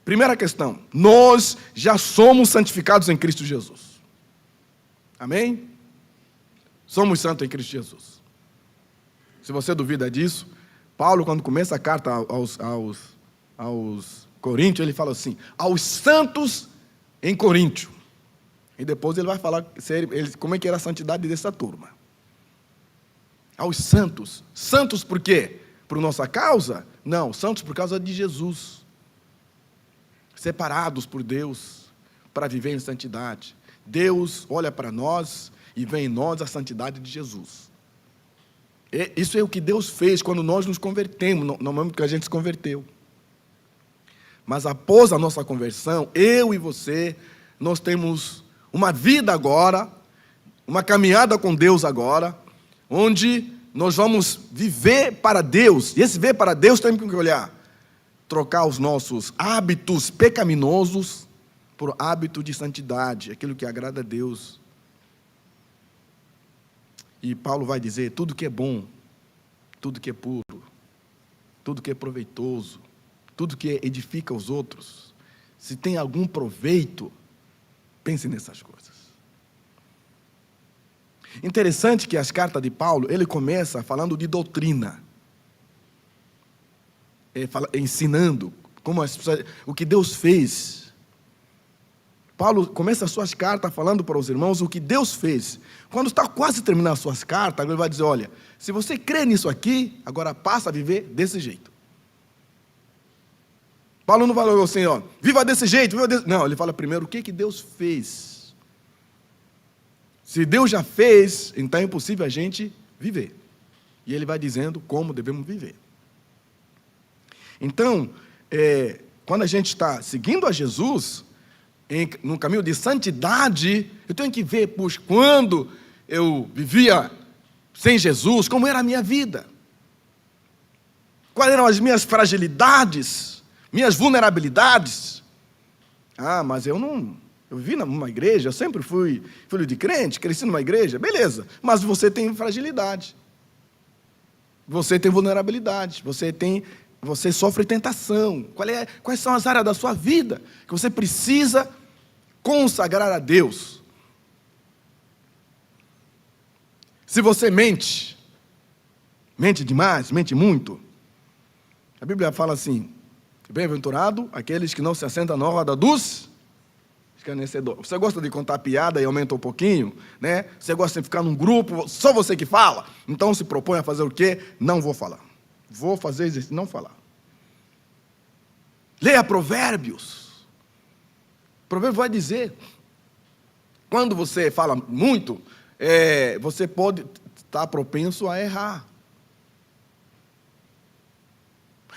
primeira questão, nós já somos santificados em Cristo Jesus. Amém? Somos santos em Cristo Jesus. Se você duvida disso, Paulo, quando começa a carta aos Coríntios, ele fala assim, aos santos em Coríntio. E depois ele vai falar como é que era a santidade dessa turma. Aos santos. Santos por quê? Por nossa causa? Não, santos por causa de Jesus. Separados por Deus para viver em santidade. Deus olha para nós e vê em nós a santidade de Jesus. Isso é o que Deus fez quando nós nos convertemos, no momento que a gente se converteu. Mas após a nossa conversão, eu e você, nós temos uma vida agora, uma caminhada com Deus agora, onde nós vamos viver para Deus. E esse viver para Deus temos que olhar, trocar os nossos hábitos pecaminosos por hábito de santidade, aquilo que agrada a Deus. E Paulo vai dizer, tudo que é bom, tudo que é puro, tudo que é proveitoso, tudo que edifica os outros, se tem algum proveito, pense nessas coisas. Interessante que as cartas de Paulo, ele começa falando de doutrina, ensinando o que Deus fez. Paulo começa as suas cartas falando para os irmãos o que Deus fez. Quando está quase terminando as suas cartas, ele vai dizer, olha, se você crê nisso aqui, agora passa a viver desse jeito. Paulo não falou assim, ó, viva desse jeito, viva desse... Não, ele fala primeiro o que Deus fez. Se Deus já fez, então é impossível a gente viver. E ele vai dizendo como devemos viver. Então, quando a gente está seguindo a Jesus, num caminho de santidade, eu tenho que ver, puxa, quando eu vivia sem Jesus, como era a minha vida. Quais eram as minhas fragilidades, minhas vulnerabilidades. Ah, mas eu vivi numa igreja, eu sempre fui filho de crente, cresci numa igreja, beleza. Mas você tem fragilidade. Você tem vulnerabilidade. Você sofre tentação. Quais são as áreas da sua vida que você precisa consagrar a Deus? Se você mente demais, mente muito, a Bíblia fala assim, bem-aventurado aqueles que não se assentam na roda dos escarnecedores. Você gosta de contar piada e aumenta um pouquinho, né? Você gosta de ficar num grupo, só você que fala. Então se propõe a fazer o quê? Não vou falar. Vou fazer exercício, não falar. Leia Provérbios. Provérbio vai dizer, quando você fala muito, você pode estar propenso a errar.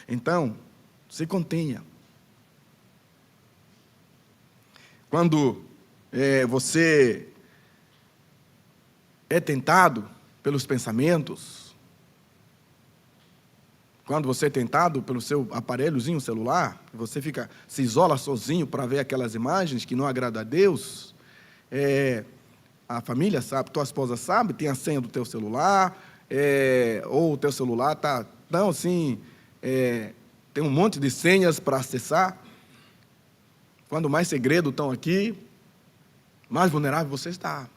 Então, se contenha. Quando você é tentado pelos pensamentos, quando você é tentado pelo seu aparelhozinho celular, você se isola sozinho para ver aquelas imagens que não agradam a Deus, a família sabe, tua esposa sabe, tem a senha do teu celular, ou o teu celular está tão assim, tem um monte de senhas para acessar. Quando mais segredos estão aqui, mais vulnerável você está.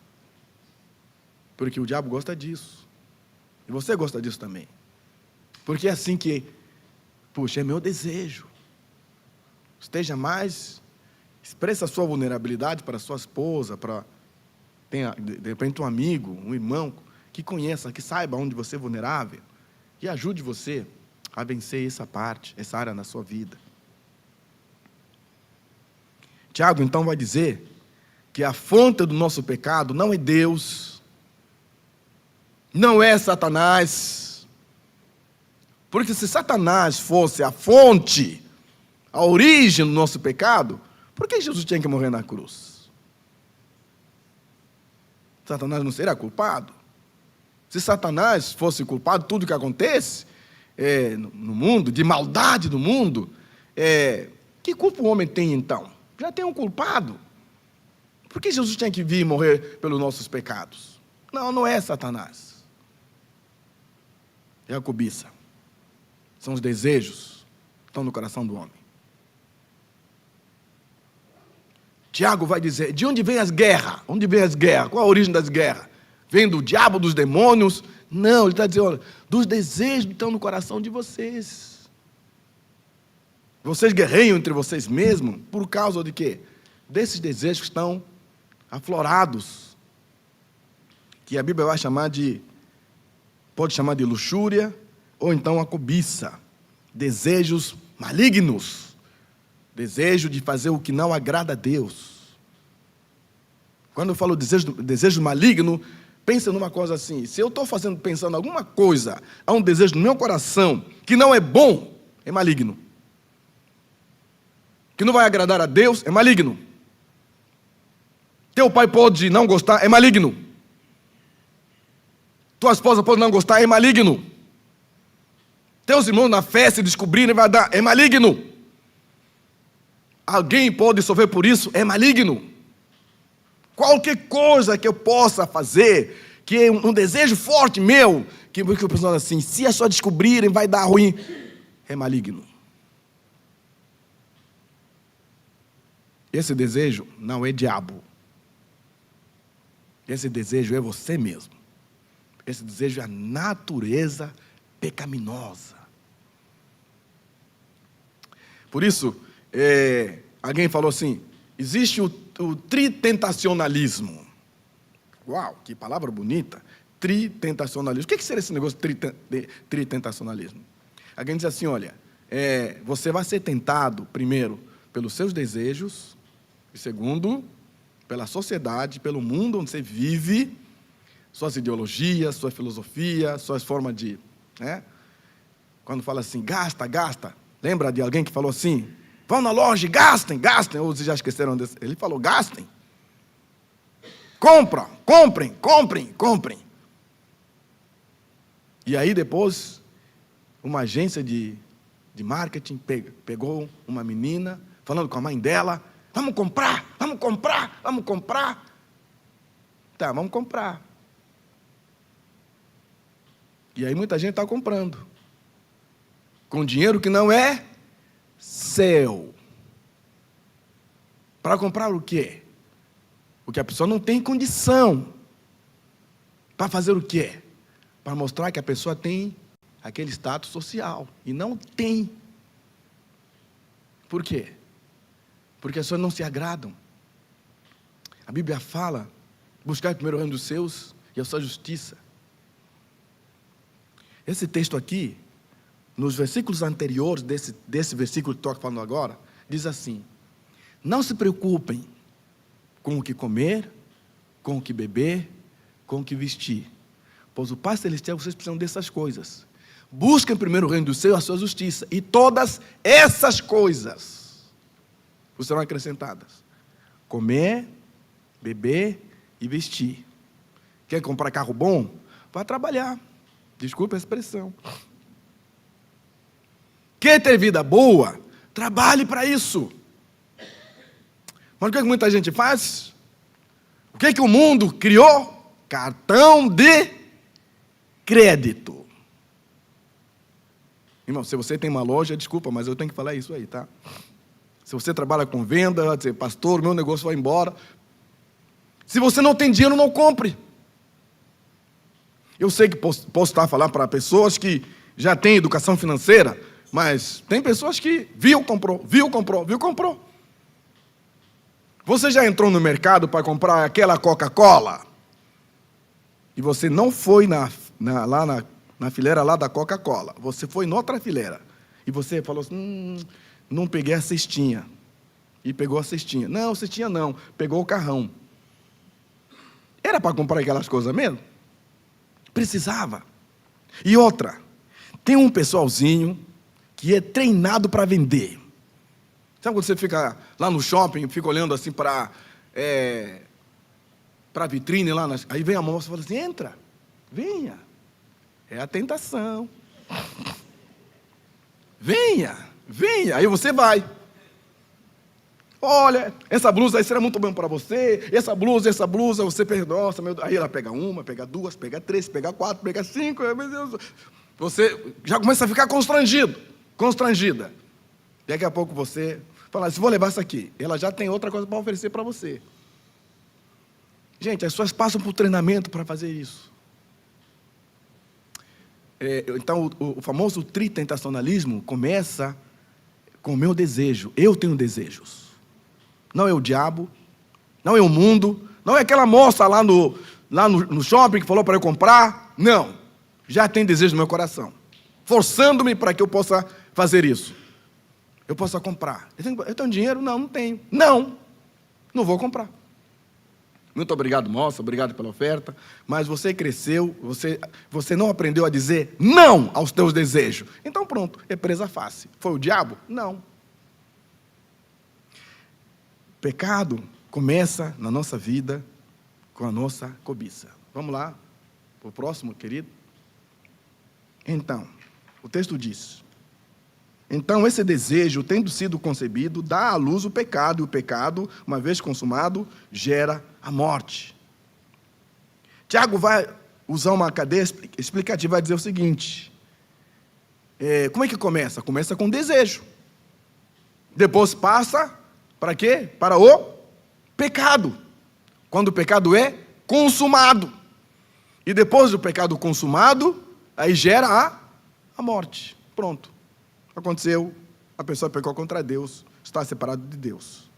Porque o diabo gosta disso. E você gosta disso também. Porque é assim que, puxa, é meu desejo. Esteja mais, expressa a sua vulnerabilidade para a sua esposa, tenha, de repente, um amigo, um irmão, que conheça, que saiba onde você é vulnerável, e ajude você a vencer essa área na sua vida. Tiago, então, vai dizer que a fonte do nosso pecado não é Deus, não é Satanás. Porque se Satanás fosse a fonte, a origem do nosso pecado, por que Jesus tinha que morrer na cruz? Satanás não seria culpado? Se Satanás fosse culpado de tudo que acontece no mundo, de maldade do mundo, que culpa o homem tem então? Já tem um culpado. Por que Jesus tinha que vir morrer pelos nossos pecados? Não, não é Satanás. É a cobiça. São os desejos que estão no coração do homem. Tiago vai dizer, de onde vem as guerras? Onde vem as guerras? Qual a origem das guerras? Vem do diabo, dos demônios? Não, ele está dizendo, olha, dos desejos que estão no coração de vocês. Vocês guerreiam entre vocês mesmos, por causa de quê? Desses desejos que estão aflorados, que a Bíblia vai pode chamar de luxúria, ou então a cobiça, desejos malignos, desejo de fazer o que não agrada a Deus. Quando eu falo desejo maligno, pensa numa coisa assim, se eu estou pensando alguma coisa, há um desejo no meu coração que não é bom, é maligno. Que não vai agradar a Deus, é maligno. Teu pai pode não gostar, é maligno. Tua esposa pode não gostar, é maligno. Teus irmãos na fé se descobrirem, vai dar, é maligno. Alguém pode sofrer por isso, é maligno. Qualquer coisa que eu possa fazer, que é um desejo forte meu, que eu penso assim, se é só descobrirem, vai dar ruim, é maligno. Esse desejo não é diabo. Esse desejo é você mesmo. Esse desejo é a natureza pecaminosa. Por isso, alguém falou assim, existe o tritentacionalismo. Uau, que palavra bonita. Tritentacionalismo. O que seria esse negócio de tritentacionalismo? Alguém diz assim, olha, você vai ser tentado, primeiro, pelos seus desejos, e segundo, pela sociedade, pelo mundo onde você vive, suas ideologias, sua filosofia, suas formas de... Quando fala assim, gasta. Lembra de alguém que falou assim, vão na loja e gastem. Ou vocês já esqueceram desse? Ele falou, gastem. Comprem. E aí depois, uma agência de marketing pegou uma menina, falando com a mãe dela, vamos comprar. Tá, vamos comprar. E aí muita gente está comprando. Com dinheiro que não é seu. Para comprar o quê? Porque a pessoa não tem condição. Para fazer o quê? Para mostrar que a pessoa tem aquele status social. E não tem. Por quê? Porque as pessoas não se agradam. A Bíblia fala, buscar primeiro o reino dos seus e a sua justiça. Esse texto aqui, nos versículos anteriores desse versículo que estou falando agora, diz assim, não se preocupem com o que comer, com o que beber, com o que vestir. Pois o Pai Celestial, vocês precisam dessas coisas. Busquem primeiro o reino do céu e a sua justiça, e todas essas coisas vos serão acrescentadas. Comer, beber e vestir. Quer comprar carro bom? Vá trabalhar. Desculpe a expressão. Quer ter vida boa? Trabalhe para isso. Mas o que muita gente faz? O que o mundo criou? Cartão de crédito. Irmão, se você tem uma loja, desculpa, mas eu tenho que falar isso aí, tá? Se você trabalha com venda, vai dizer, pastor, meu negócio vai embora. Se você não tem dinheiro, não compre. Eu sei que posso estar a falar para pessoas que já têm educação financeira, mas tem pessoas que viu, comprou. Você já entrou no mercado para comprar aquela Coca-Cola? E você não foi lá na fileira lá da Coca-Cola. Você foi noutra fileira. E você falou assim, não peguei a cestinha. E pegou a cestinha. Não, cestinha não. Pegou o carrão. Era para comprar aquelas coisas mesmo? Precisava. E outra, tem um pessoalzinho que é treinado para vender. Sabe quando você fica lá no shopping, fica olhando assim para a vitrine lá, aí vem a moça e fala assim, entra, venha. É a tentação. Venha. Aí você vai. Olha, essa blusa aí será muito bom para você. Essa blusa, você pega. Nossa, meu Deus. Aí ela pega uma, pega duas, pega três, pega quatro, pega cinco. Meu Deus. Você já começa a ficar constrangida. Daqui a pouco você fala, se vou levar isso aqui. Ela já tem outra coisa para oferecer para você. Gente, as pessoas passam por treinamento para fazer isso. Então, o famoso tritentacionalismo começa com o meu desejo. Eu tenho desejos. Não é o diabo, não é o mundo, não é aquela moça lá no shopping que falou para eu comprar. Não. Já tem desejo no meu coração. Forçando-me para que eu possa fazer isso. Eu possa comprar. Eu tenho dinheiro? Não tenho. Não vou comprar. Muito obrigado, moça, obrigado pela oferta, mas você cresceu, você não aprendeu a dizer não aos teus desejos. Então pronto, é presa fácil. Foi o diabo? Não. Pecado começa na nossa vida com a nossa cobiça. Vamos lá, para o próximo, querido. Então, o texto diz, então esse desejo, tendo sido concebido, dá à luz o pecado, e o pecado, uma vez consumado, gera a morte. Tiago vai usar uma cadeia explicativa, vai dizer o seguinte, como é que começa? Começa com desejo. Depois passa para quê? Para o pecado. Quando o pecado é consumado. E depois do pecado consumado, aí gera a morte. Pronto. Aconteceu, a pessoa pecou contra Deus, está separado de Deus.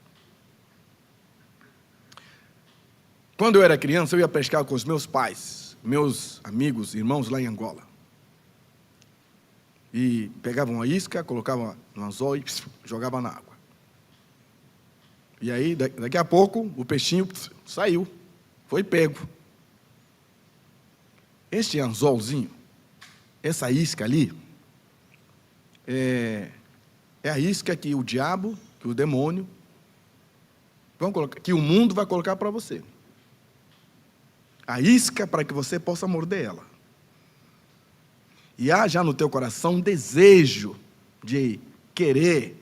Quando eu era criança, eu ia pescar com os meus pais, meus amigos, irmãos lá em Angola. E pegavam uma isca, colocavam no anzol e jogavam na água. E aí, daqui a pouco, o peixinho saiu, foi pego. Este anzolzinho, essa isca ali, é a isca que o diabo, que o demônio, que o mundo vai colocar para você. A isca para que você possa morder ela. E há já no teu coração um desejo de querer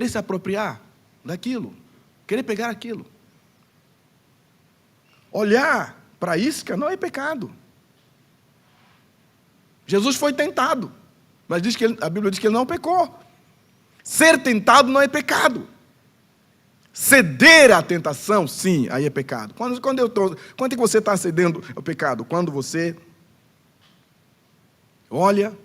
se apropriar daquilo, querer pegar aquilo. Olhar para a isca não é pecado. Jesus foi tentado, mas a Bíblia diz que ele não pecou. Ser tentado não é pecado. Ceder à tentação, sim, aí é pecado. Quando é que você está cedendo ao pecado? Quando você olha,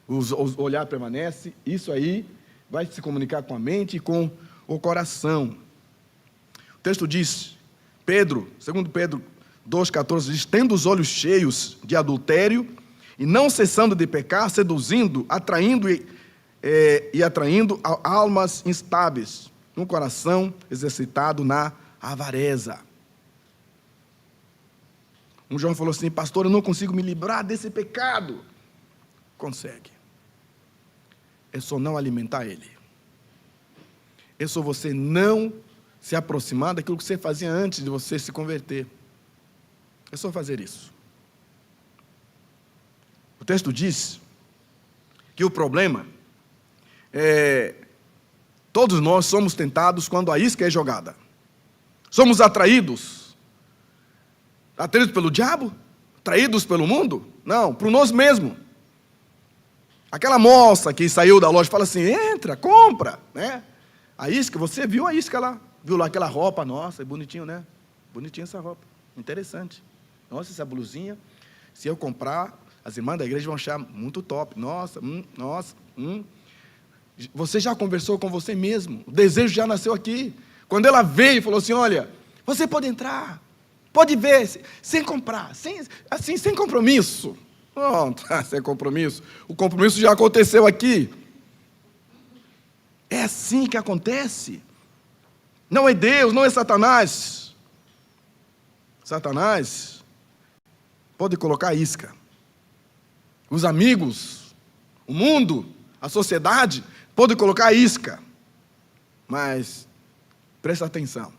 o olhar permanece, isso aí vai se comunicar com a mente e com o coração. O texto diz, 2 Pedro 2,14, diz, tendo os olhos cheios de adultério, e não cessando de pecar, seduzindo, atraindo e atraindo almas instáveis, um coração exercitado na avareza. Um jovem falou assim: pastor, eu não consigo me livrar desse pecado. Consegue. É só não alimentar ele. É só você não se aproximar daquilo que você fazia antes de você se converter. É só fazer isso. O texto diz que o problema é: todos nós somos tentados quando a isca é jogada. Somos atraídos pelo diabo? Atraídos pelo mundo? Não, por nós mesmos. Aquela moça que saiu da loja fala assim: entra, compra, né? A isca, você viu a isca lá? Viu lá aquela roupa? Nossa, é bonitinho, né? Bonitinha essa roupa, interessante. Nossa, essa blusinha, se eu comprar, as irmãs da igreja vão achar muito top. Nossa, nossa. Você já conversou com você mesmo, o desejo já nasceu aqui. Quando ela veio e falou assim: olha, você pode entrar, pode ver, sem comprar, sem compromisso. Não, sem compromisso. O compromisso já aconteceu aqui. É assim que acontece. Não é Deus, não é Satanás. Satanás pode colocar isca. Os amigos, o mundo, a sociedade, pode colocar isca. Mas, presta atenção,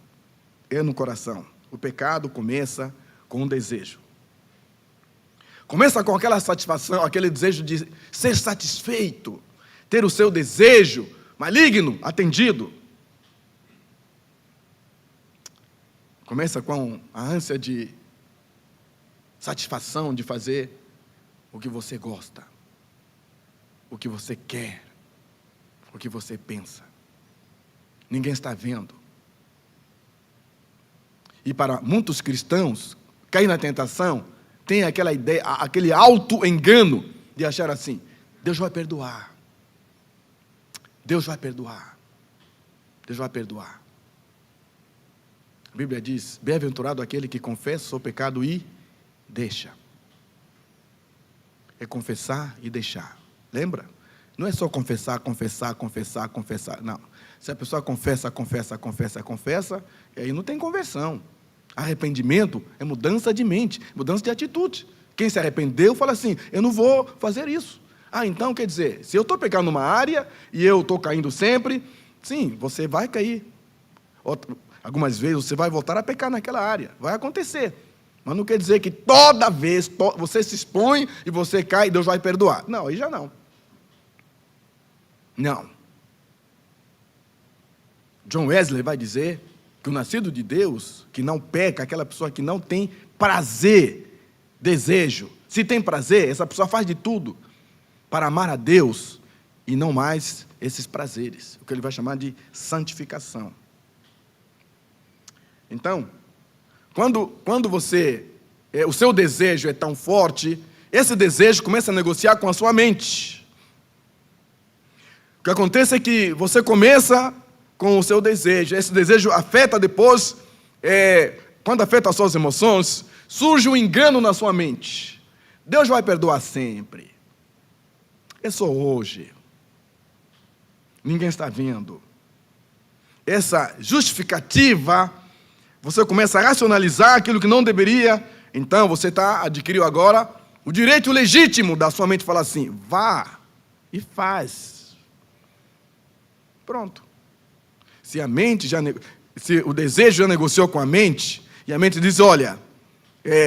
é no coração. O pecado começa com um desejo. Começa com aquela satisfação, aquele desejo de ser satisfeito, ter o seu desejo maligno atendido. Começa com a ânsia de satisfação de fazer o que você gosta, o que você quer, o que você pensa. Ninguém está vendo. E para muitos cristãos, cair na tentação, tem aquela ideia, aquele auto-engano de achar assim: Deus vai perdoar. Deus vai perdoar. Deus vai perdoar. A Bíblia diz: bem-aventurado aquele que confessa o seu pecado e deixa. É confessar e deixar. Lembra? Não é só confessar, confessar, confessar, confessar. Não. Se a pessoa confessa, confessa, confessa, confessa, aí não tem conversão. Arrependimento é mudança de mente, mudança de atitude. Quem se arrependeu fala assim: eu não vou fazer isso. Então quer dizer, se eu estou pecando numa área e eu estou caindo sempre, sim, você vai cair. Algumas vezes você vai voltar a pecar naquela área, vai acontecer. Mas não quer dizer que toda vez você se expõe e você cai e Deus vai perdoar. Não, aí já não. Não. John Wesley vai dizer que o nascido de Deus, que não peca, aquela pessoa que não tem prazer, desejo. Se tem prazer, essa pessoa faz de tudo para amar a Deus e não mais esses prazeres, o que ele vai chamar de santificação. Então, quando você, o seu desejo é tão forte, esse desejo começa a negociar com a sua mente. O que acontece é que você começa com o seu desejo, esse desejo afeta depois, quando afeta as suas emoções, surge um engano na sua mente. Deus vai perdoar sempre. É só hoje. Ninguém está vendo. Essa justificativa, você começa a racionalizar aquilo que não deveria, então você adquiriu agora o direito legítimo da sua mente falar assim: vá e faz. Pronto. Se o desejo já negociou com a mente, e a mente diz: olha,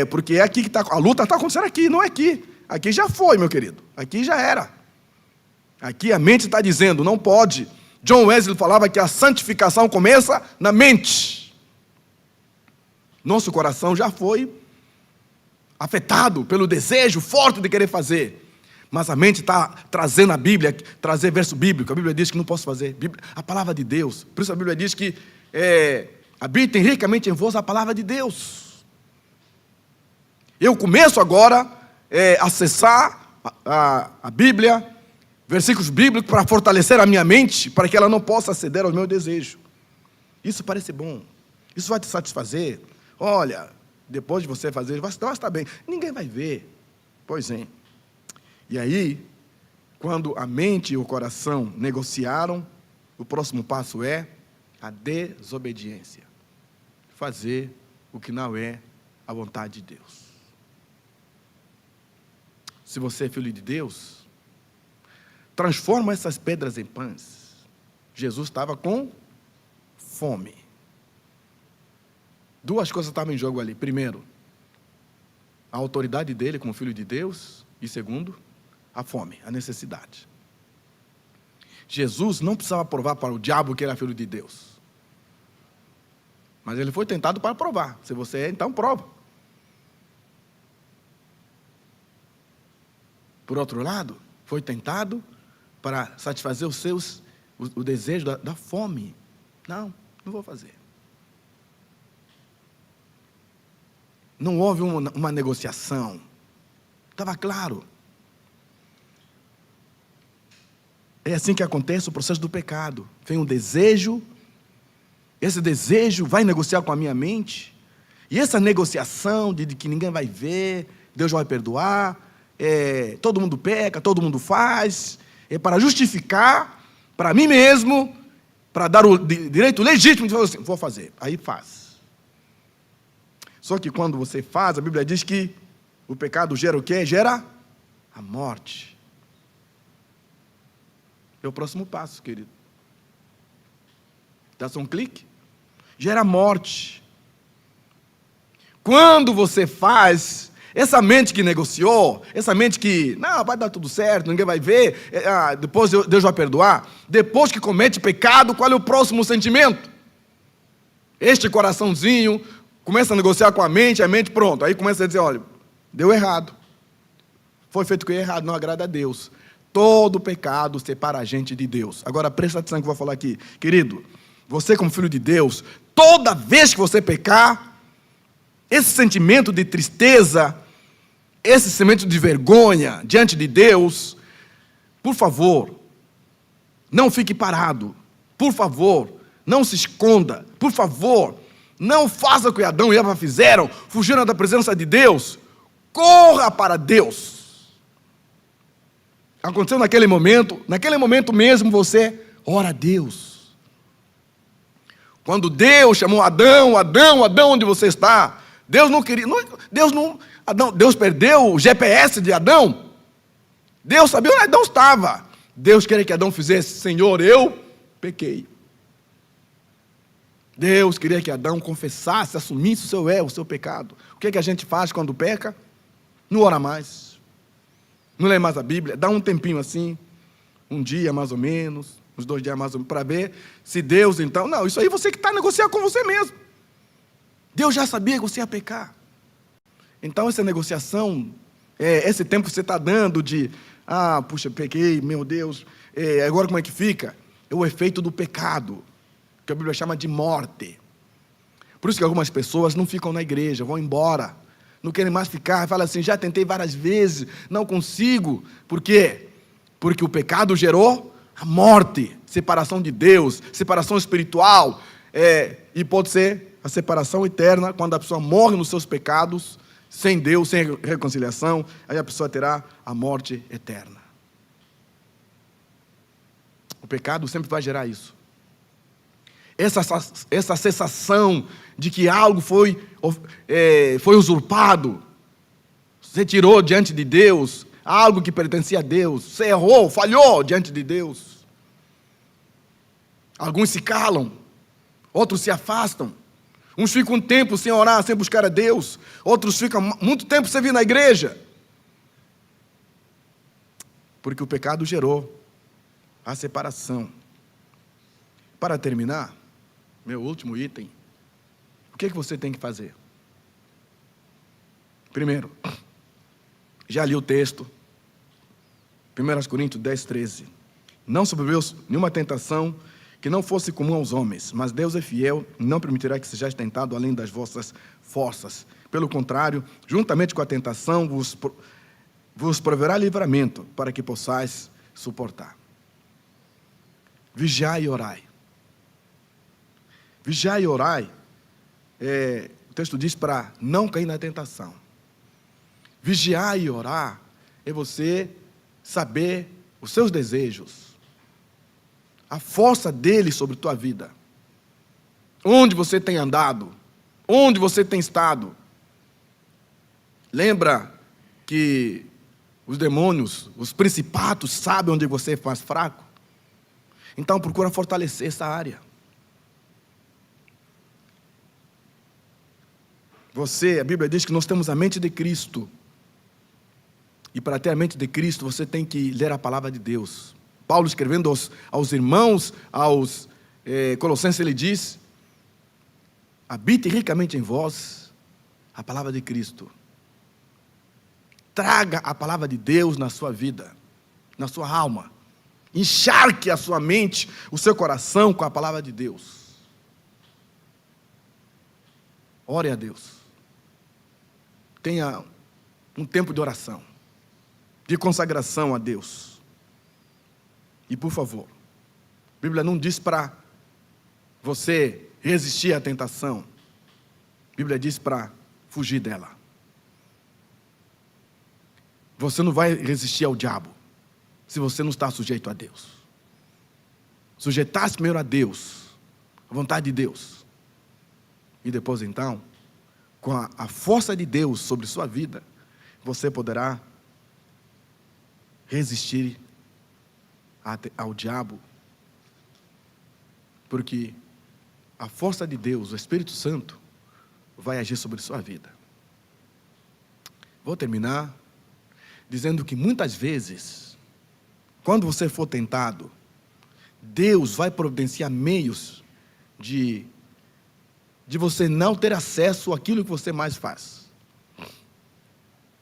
porque é aqui que a luta está acontecendo aqui, não é aqui. Aqui já foi, meu querido. Aqui já era. Aqui a mente está dizendo: não pode. John Wesley falava que a santificação começa na mente. Nosso coração já foi afetado pelo desejo forte de querer fazer. Mas a mente está trazendo a Bíblia, trazer verso bíblico. A Bíblia diz que não posso fazer. A palavra de Deus. Por isso a Bíblia diz que habitem ricamente em vós a palavra de Deus. Eu começo agora a acessar a Bíblia, versículos bíblicos, para fortalecer a minha mente, para que ela não possa ceder ao meu desejo. Isso parece bom. Isso vai te satisfazer. Olha, depois de você fazer, vai estar bem. Ninguém vai ver. Pois é. E aí, quando a mente e o coração negociaram, o próximo passo é a desobediência. Fazer o que não é a vontade de Deus. se você é filho de Deus, transforma essas pedras em pães. Jesus estava com fome. Duas coisas estavam em jogo ali. Primeiro, a autoridade dele como filho de Deus. E segundo, a fome, a necessidade. Jesus não precisava provar para o diabo que era filho de Deus. Mas ele foi tentado para provar. Se você é, então prova. Por outro lado, foi tentado para satisfazer o desejo da fome. Não vou fazer. Não houve uma negociação. Estava claro. É assim que acontece o processo do pecado. Vem um desejo, esse desejo vai negociar com a minha mente, e essa negociação de que ninguém vai ver, Deus vai perdoar, todo mundo peca, todo mundo faz, é para justificar para mim mesmo, para dar o direito legítimo de fazer assim, vou fazer. Aí faz. Só que quando você faz, a Bíblia diz que o pecado gera o quê? Gera a morte. É o próximo passo, querido. Dá só um clique. Gera morte. Quando você faz, essa mente que negociou, essa mente que, não, vai dar tudo certo, ninguém vai ver, depois Deus vai perdoar. Depois que comete pecado, qual é o próximo sentimento? Este coraçãozinho começa a negociar com a mente pronto. Aí começa a dizer, olha, deu errado. Foi feito com errado, não agrada a Deus. Todo pecado separa a gente de Deus. Agora presta atenção no que eu vou falar aqui. Querido, você como filho de Deus, toda vez que você pecar, esse sentimento de tristeza, esse sentimento de vergonha diante de Deus, por favor, não fique parado. Por favor, não se esconda. Por favor, não faça o que Adão e Eva fizeram, fugiram da presença de Deus. Corra para Deus. Aconteceu naquele momento mesmo você ora a Deus. Quando Deus chamou Adão, onde você está? Deus não queria, Deus perdeu o GPS de Adão. Deus sabia onde Adão estava. Deus queria que Adão fizesse, Senhor, eu pequei. Deus queria que Adão confessasse, assumisse o seu erro, o seu pecado. O que é que a gente faz quando peca? Não ora mais. Não lê mais a Bíblia, dá um tempinho assim, um dia mais ou menos, uns 2 dias mais ou menos, para ver se Deus então... Não, isso aí você que está negociando com você mesmo. Deus já sabia que você ia pecar. Então essa negociação, esse tempo que você está dando de... puxa, pequei, meu Deus, agora como é que fica? É o efeito do pecado, que a Bíblia chama de morte. Por isso que algumas pessoas não ficam na igreja, vão embora. Não querem mais ficar, fala assim, já tentei várias vezes, não consigo. Por quê? Porque o pecado gerou a morte, separação de Deus, separação espiritual, e pode ser a separação eterna, quando a pessoa morre nos seus pecados, sem Deus, sem reconciliação, aí a pessoa terá a morte eterna. O pecado sempre vai gerar isso. Essa sensação de que algo foi usurpado, você tirou diante de Deus, algo que pertencia a Deus, você errou, falhou diante de Deus. Alguns se calam, outros se afastam, uns ficam um tempo sem orar, sem buscar a Deus, outros ficam muito tempo sem vir na igreja, porque o pecado gerou a separação. Para terminar, meu último item, o que você tem que fazer? Primeiro, já li o texto, 1 Coríntios 10, 13. Não sobreviveu nenhuma tentação que não fosse comum aos homens, mas Deus é fiel e não permitirá que sejais tentado além das vossas forças. Pelo contrário, juntamente com a tentação, vos proverá livramento, para que possais suportar. Vigiai e orai. Vigiai e orai, o texto diz para não cair na tentação. Vigiar e orar é você saber os seus desejos, a força dele sobre tua vida, onde você tem andado, onde você tem estado. Lembra que os demônios, os principados sabem onde você é mais fraco. Então procura fortalecer essa área. A Bíblia diz que nós temos a mente de Cristo. E para ter a mente de Cristo, você tem que ler a palavra de Deus. Paulo, escrevendo aos irmãos, aos Colossenses, ele diz: habite ricamente em vós a palavra de Cristo. Traga a palavra de Deus na sua vida, na sua alma. Encharque a sua mente, o seu coração com a palavra de Deus. Ore a Deus. Tenha um tempo de oração, de consagração a Deus. E por favor, a Bíblia não diz para você resistir à tentação. A Bíblia diz para fugir dela. Você não vai resistir ao diabo se você não está sujeito a Deus. Sujeitar-se primeiro a Deus, a vontade de Deus. E depois então, com a força de Deus sobre sua vida, você poderá resistir ao diabo, porque a força de Deus, o Espírito Santo, vai agir sobre sua vida. Vou terminar dizendo que muitas vezes, quando você for tentado, Deus vai providenciar meios de você não ter acesso àquilo que você mais faz,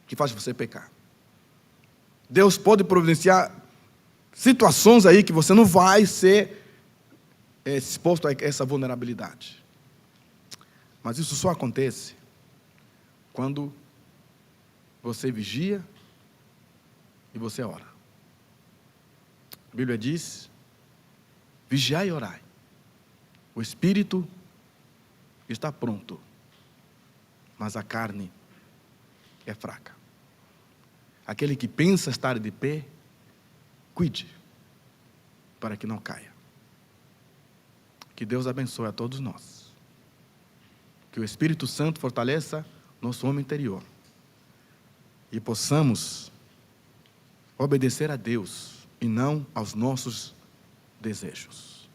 que faz você pecar. Deus pode providenciar situações aí que você não vai ser exposto a essa vulnerabilidade. Mas isso só acontece quando você vigia e você ora. A Bíblia diz: vigiai e orai. O espírito está pronto, mas a carne é fraca. Aquele que pensa estar de pé, cuide, para que não caia. Que Deus abençoe a todos nós. Que o Espírito Santo fortaleça nosso homem interior. E possamos obedecer a Deus e não aos nossos desejos.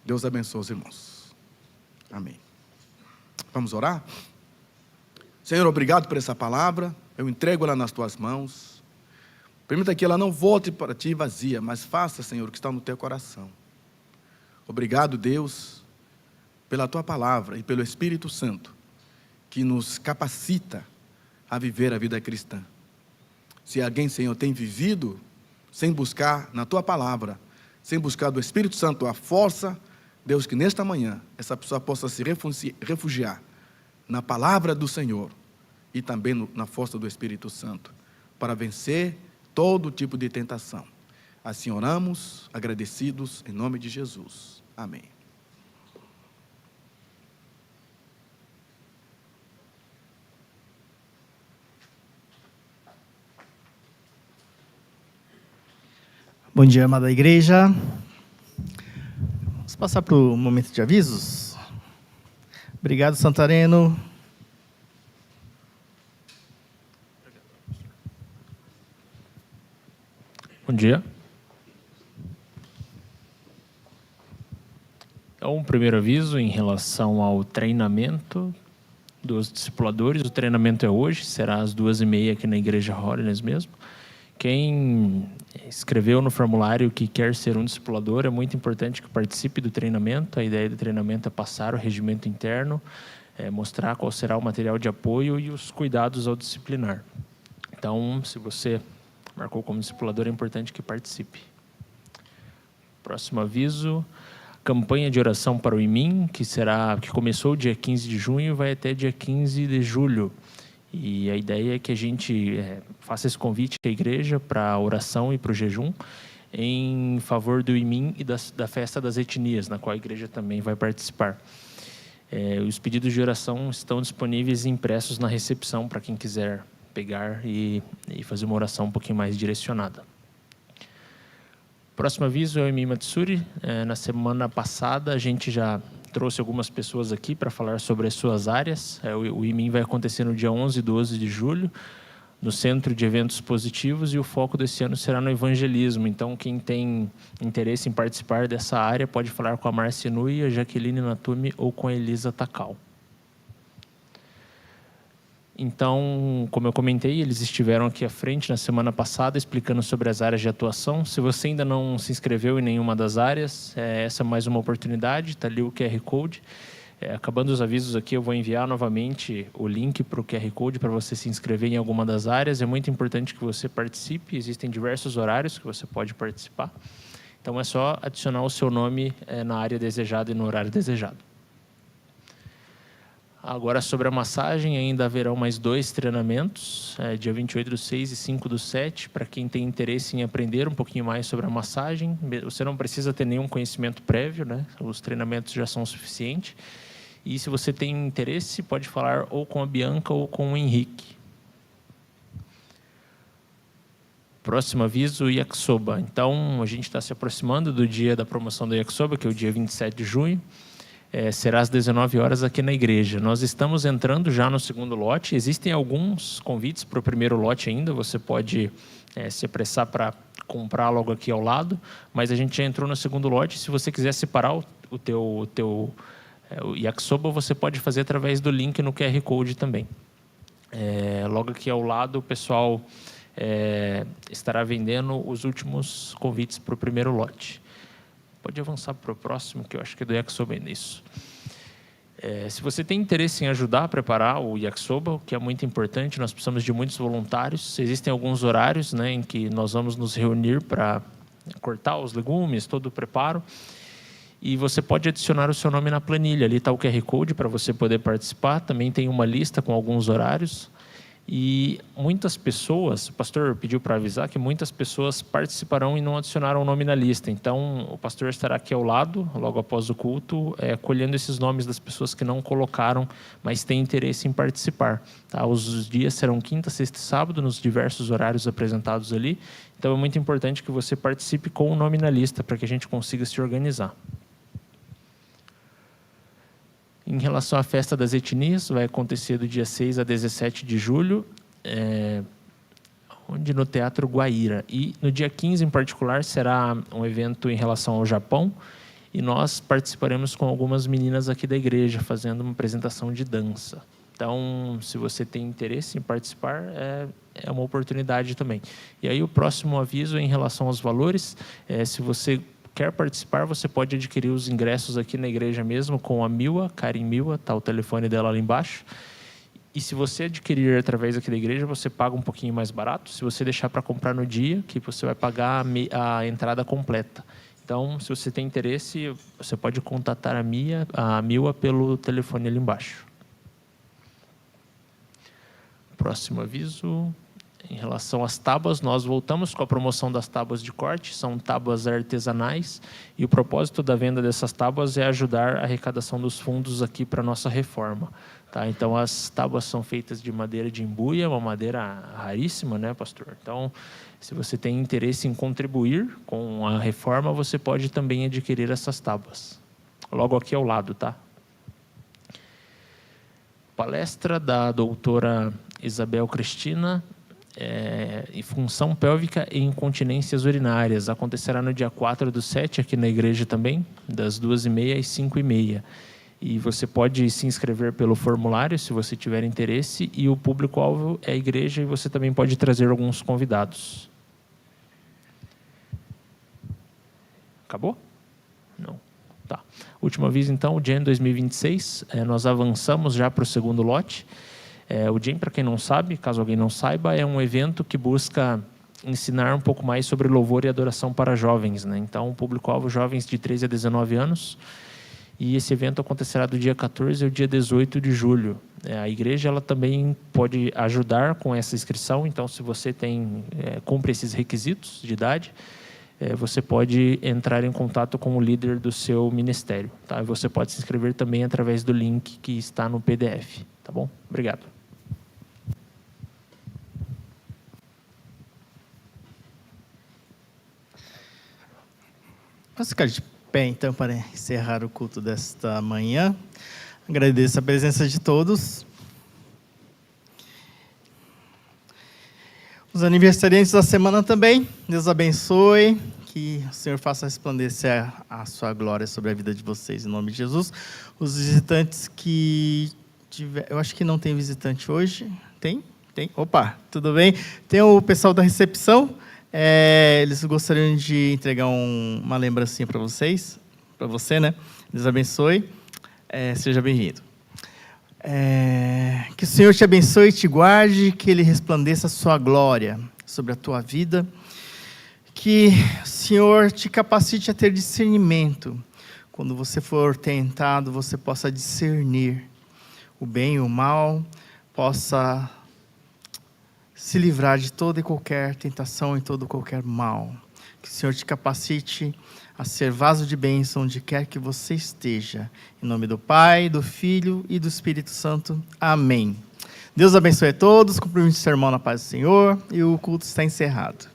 Deus abençoe os irmãos. Amém. Vamos orar? Senhor, obrigado por essa palavra. Eu entrego ela nas tuas mãos. Permita que ela não volte para ti vazia, mas faça, Senhor, o que está no teu coração. Obrigado, Deus, pela tua palavra e pelo Espírito Santo, que nos capacita a viver a vida cristã. Se alguém, Senhor, tem vivido sem buscar na tua palavra, sem buscar do Espírito Santo a força, Deus, que nesta manhã essa pessoa possa se refugiar na palavra do Senhor e também na força do Espírito Santo, para vencer todo tipo de tentação. Assim oramos, agradecidos, em nome de Jesus. Amém. Bom dia, amada igreja. Vamos passar para o momento de avisos. Obrigado, Santareno. Bom dia. Então, um primeiro aviso em relação ao treinamento dos discipuladores. O treinamento é hoje, será às 2h30 aqui na Igreja Holiness mesmo. Quem escreveu no formulário que quer ser um discipulador, é muito importante que participe do treinamento. A ideia do treinamento é passar o regimento interno, mostrar qual será o material de apoio e os cuidados ao disciplinar. Então, se você marcou como discipulador, é importante que participe. Próximo aviso, campanha de oração para o IMIN, que começou dia 15 de junho e vai até dia 15 de julho. E a ideia é que a gente faça esse convite à igreja para a oração e para o jejum em favor do IMIN e da festa das etnias, na qual a igreja também vai participar. Os pedidos de oração estão disponíveis e impressos na recepção para quem quiser pegar e fazer uma oração um pouquinho mais direcionada. Próximo aviso é o IMIN Matsuri. Na semana passada a gente já trouxe algumas pessoas aqui para falar sobre as suas áreas. O IMIN vai acontecer no dia 11 e 12 de julho, no Centro de Eventos Positivos, e o foco desse ano será no evangelismo. Então, quem tem interesse em participar dessa área pode falar com a Márcia Nui, a Jaqueline Natumi ou com a Elisa Takal. Então, como eu comentei, eles estiveram aqui à frente na semana passada explicando sobre as áreas de atuação. Se você ainda não se inscreveu em nenhuma das áreas, essa é mais uma oportunidade, está ali o QR Code. Acabando os avisos aqui, eu vou enviar novamente o link para o QR Code para você se inscrever em alguma das áreas. É muito importante que você participe, existem diversos horários que você pode participar. Então, é só adicionar o seu nome na área desejada e no horário desejado. Agora, sobre a massagem, ainda haverão mais 2 treinamentos, dia 28/6 e 5/7, para quem tem interesse em aprender um pouquinho mais sobre a massagem. Você não precisa ter nenhum conhecimento prévio, né? Os treinamentos já são suficientes. E se você tem interesse, pode falar ou com a Bianca ou com o Henrique. Próximo aviso, o Yakisoba. Então, a gente está se aproximando do dia da promoção do Yakisoba, que é o dia 27 de junho. Será às 19 horas aqui na igreja. Nós estamos entrando já no segundo lote. Existem alguns convites para o primeiro lote ainda. Você pode se apressar para comprar logo aqui ao lado. Mas a gente já entrou no segundo lote. Se você quiser separar o teu Yakisoba, você pode fazer através do link no QR Code também. Logo aqui ao lado, o pessoal estará vendendo os últimos convites para o primeiro lote. Pode avançar para o próximo, que eu acho que é do Yakisoba ainda isso. Se você tem interesse em ajudar a preparar o Yakisoba, o que é muito importante, nós precisamos de muitos voluntários. Existem alguns horários, né, em que nós vamos nos reunir para cortar os legumes, todo o preparo. E você pode adicionar o seu nome na planilha. Ali está o QR Code para você poder participar. Também tem uma lista com alguns horários. E muitas pessoas, o pastor pediu para avisar que muitas pessoas participarão e não adicionaram o nome na lista. Então, o pastor estará aqui ao lado, logo após o culto, colhendo esses nomes das pessoas que não colocaram, mas têm interesse em participar. Tá? Os dias serão quinta, sexta e sábado, nos diversos horários apresentados ali. Então, é muito importante que você participe com o nome na lista, para que a gente consiga se organizar. Em relação à festa das etnias, vai acontecer do dia 6 a 17 de julho, onde no Teatro Guaíra. E no dia 15, em particular, será um evento em relação ao Japão, e nós participaremos com algumas meninas aqui da igreja, fazendo uma apresentação de dança. Então, se você tem interesse em participar, é uma oportunidade também. E aí, o próximo aviso é em relação aos valores. Se você quer participar, você pode adquirir os ingressos aqui na igreja mesmo com a Miwa, Karen Miwa, está o telefone dela ali embaixo. E se você adquirir através aqui da igreja, você paga um pouquinho mais barato. Se você deixar para comprar no dia, que você vai pagar a entrada completa. Então, se você tem interesse, você pode contatar a Miwa pelo telefone ali embaixo. Próximo aviso. Em relação às tábuas, nós voltamos com a promoção das tábuas de corte, são tábuas artesanais, e o propósito da venda dessas tábuas é ajudar a arrecadação dos fundos aqui para a nossa reforma. Tá? Então, as tábuas são feitas de madeira de embuia, uma madeira raríssima, né, pastor? Então, se você tem interesse em contribuir com a reforma, você pode também adquirir essas tábuas. Logo aqui ao lado, tá? Palestra da doutora Isabel Cristina, em função pélvica e incontinências urinárias. Acontecerá no dia 4/7, aqui na igreja também, das 2h30 às 5h30. E você pode se inscrever pelo formulário, se você tiver interesse, e o público-alvo é a igreja, e você também pode trazer alguns convidados. Acabou? Não. Tá. Último aviso, então, o Gen 2026, nós avançamos já para o segundo lote. O Gen, para quem não sabe, caso alguém não saiba, é um evento que busca ensinar um pouco mais sobre louvor e adoração para jovens, né? Então, o público-alvo, jovens de 13 a 19 anos. E esse evento acontecerá do dia 14 ao dia 18 de julho. A igreja ela também pode ajudar com essa inscrição. Então, se você cumpre esses requisitos de idade, você pode entrar em contato com o líder do seu ministério. Tá? Você pode se inscrever também através do link que está no PDF. Tá bom? Obrigado. Vamos ficar de pé, então, para encerrar o culto desta manhã. Agradeço a presença de todos. Os aniversariantes da semana também, Deus abençoe, que o Senhor faça resplandecer a sua glória sobre a vida de vocês, em nome de Jesus. Os visitantes que tiver, eu acho que não tem visitante hoje, tem? Tem? Opa, tudo bem? Tem o pessoal da recepção, eles gostariam de entregar uma lembrancinha para vocês, para você, né? Deus abençoe, seja bem-vindo. Que o Senhor te abençoe e te guarde, que Ele resplandeça a sua glória sobre a tua vida, que o Senhor te capacite a ter discernimento. Quando você for tentado, você possa discernir o bem e o mal, possa se livrar de toda e qualquer tentação e todo e qualquer mal. Que o Senhor te capacite a ser vaso de bênção onde quer que você esteja. Em nome do Pai, do Filho e do Espírito Santo. Amém. Deus abençoe a todos, cumprimento o sermão na paz do Senhor, e o culto está encerrado.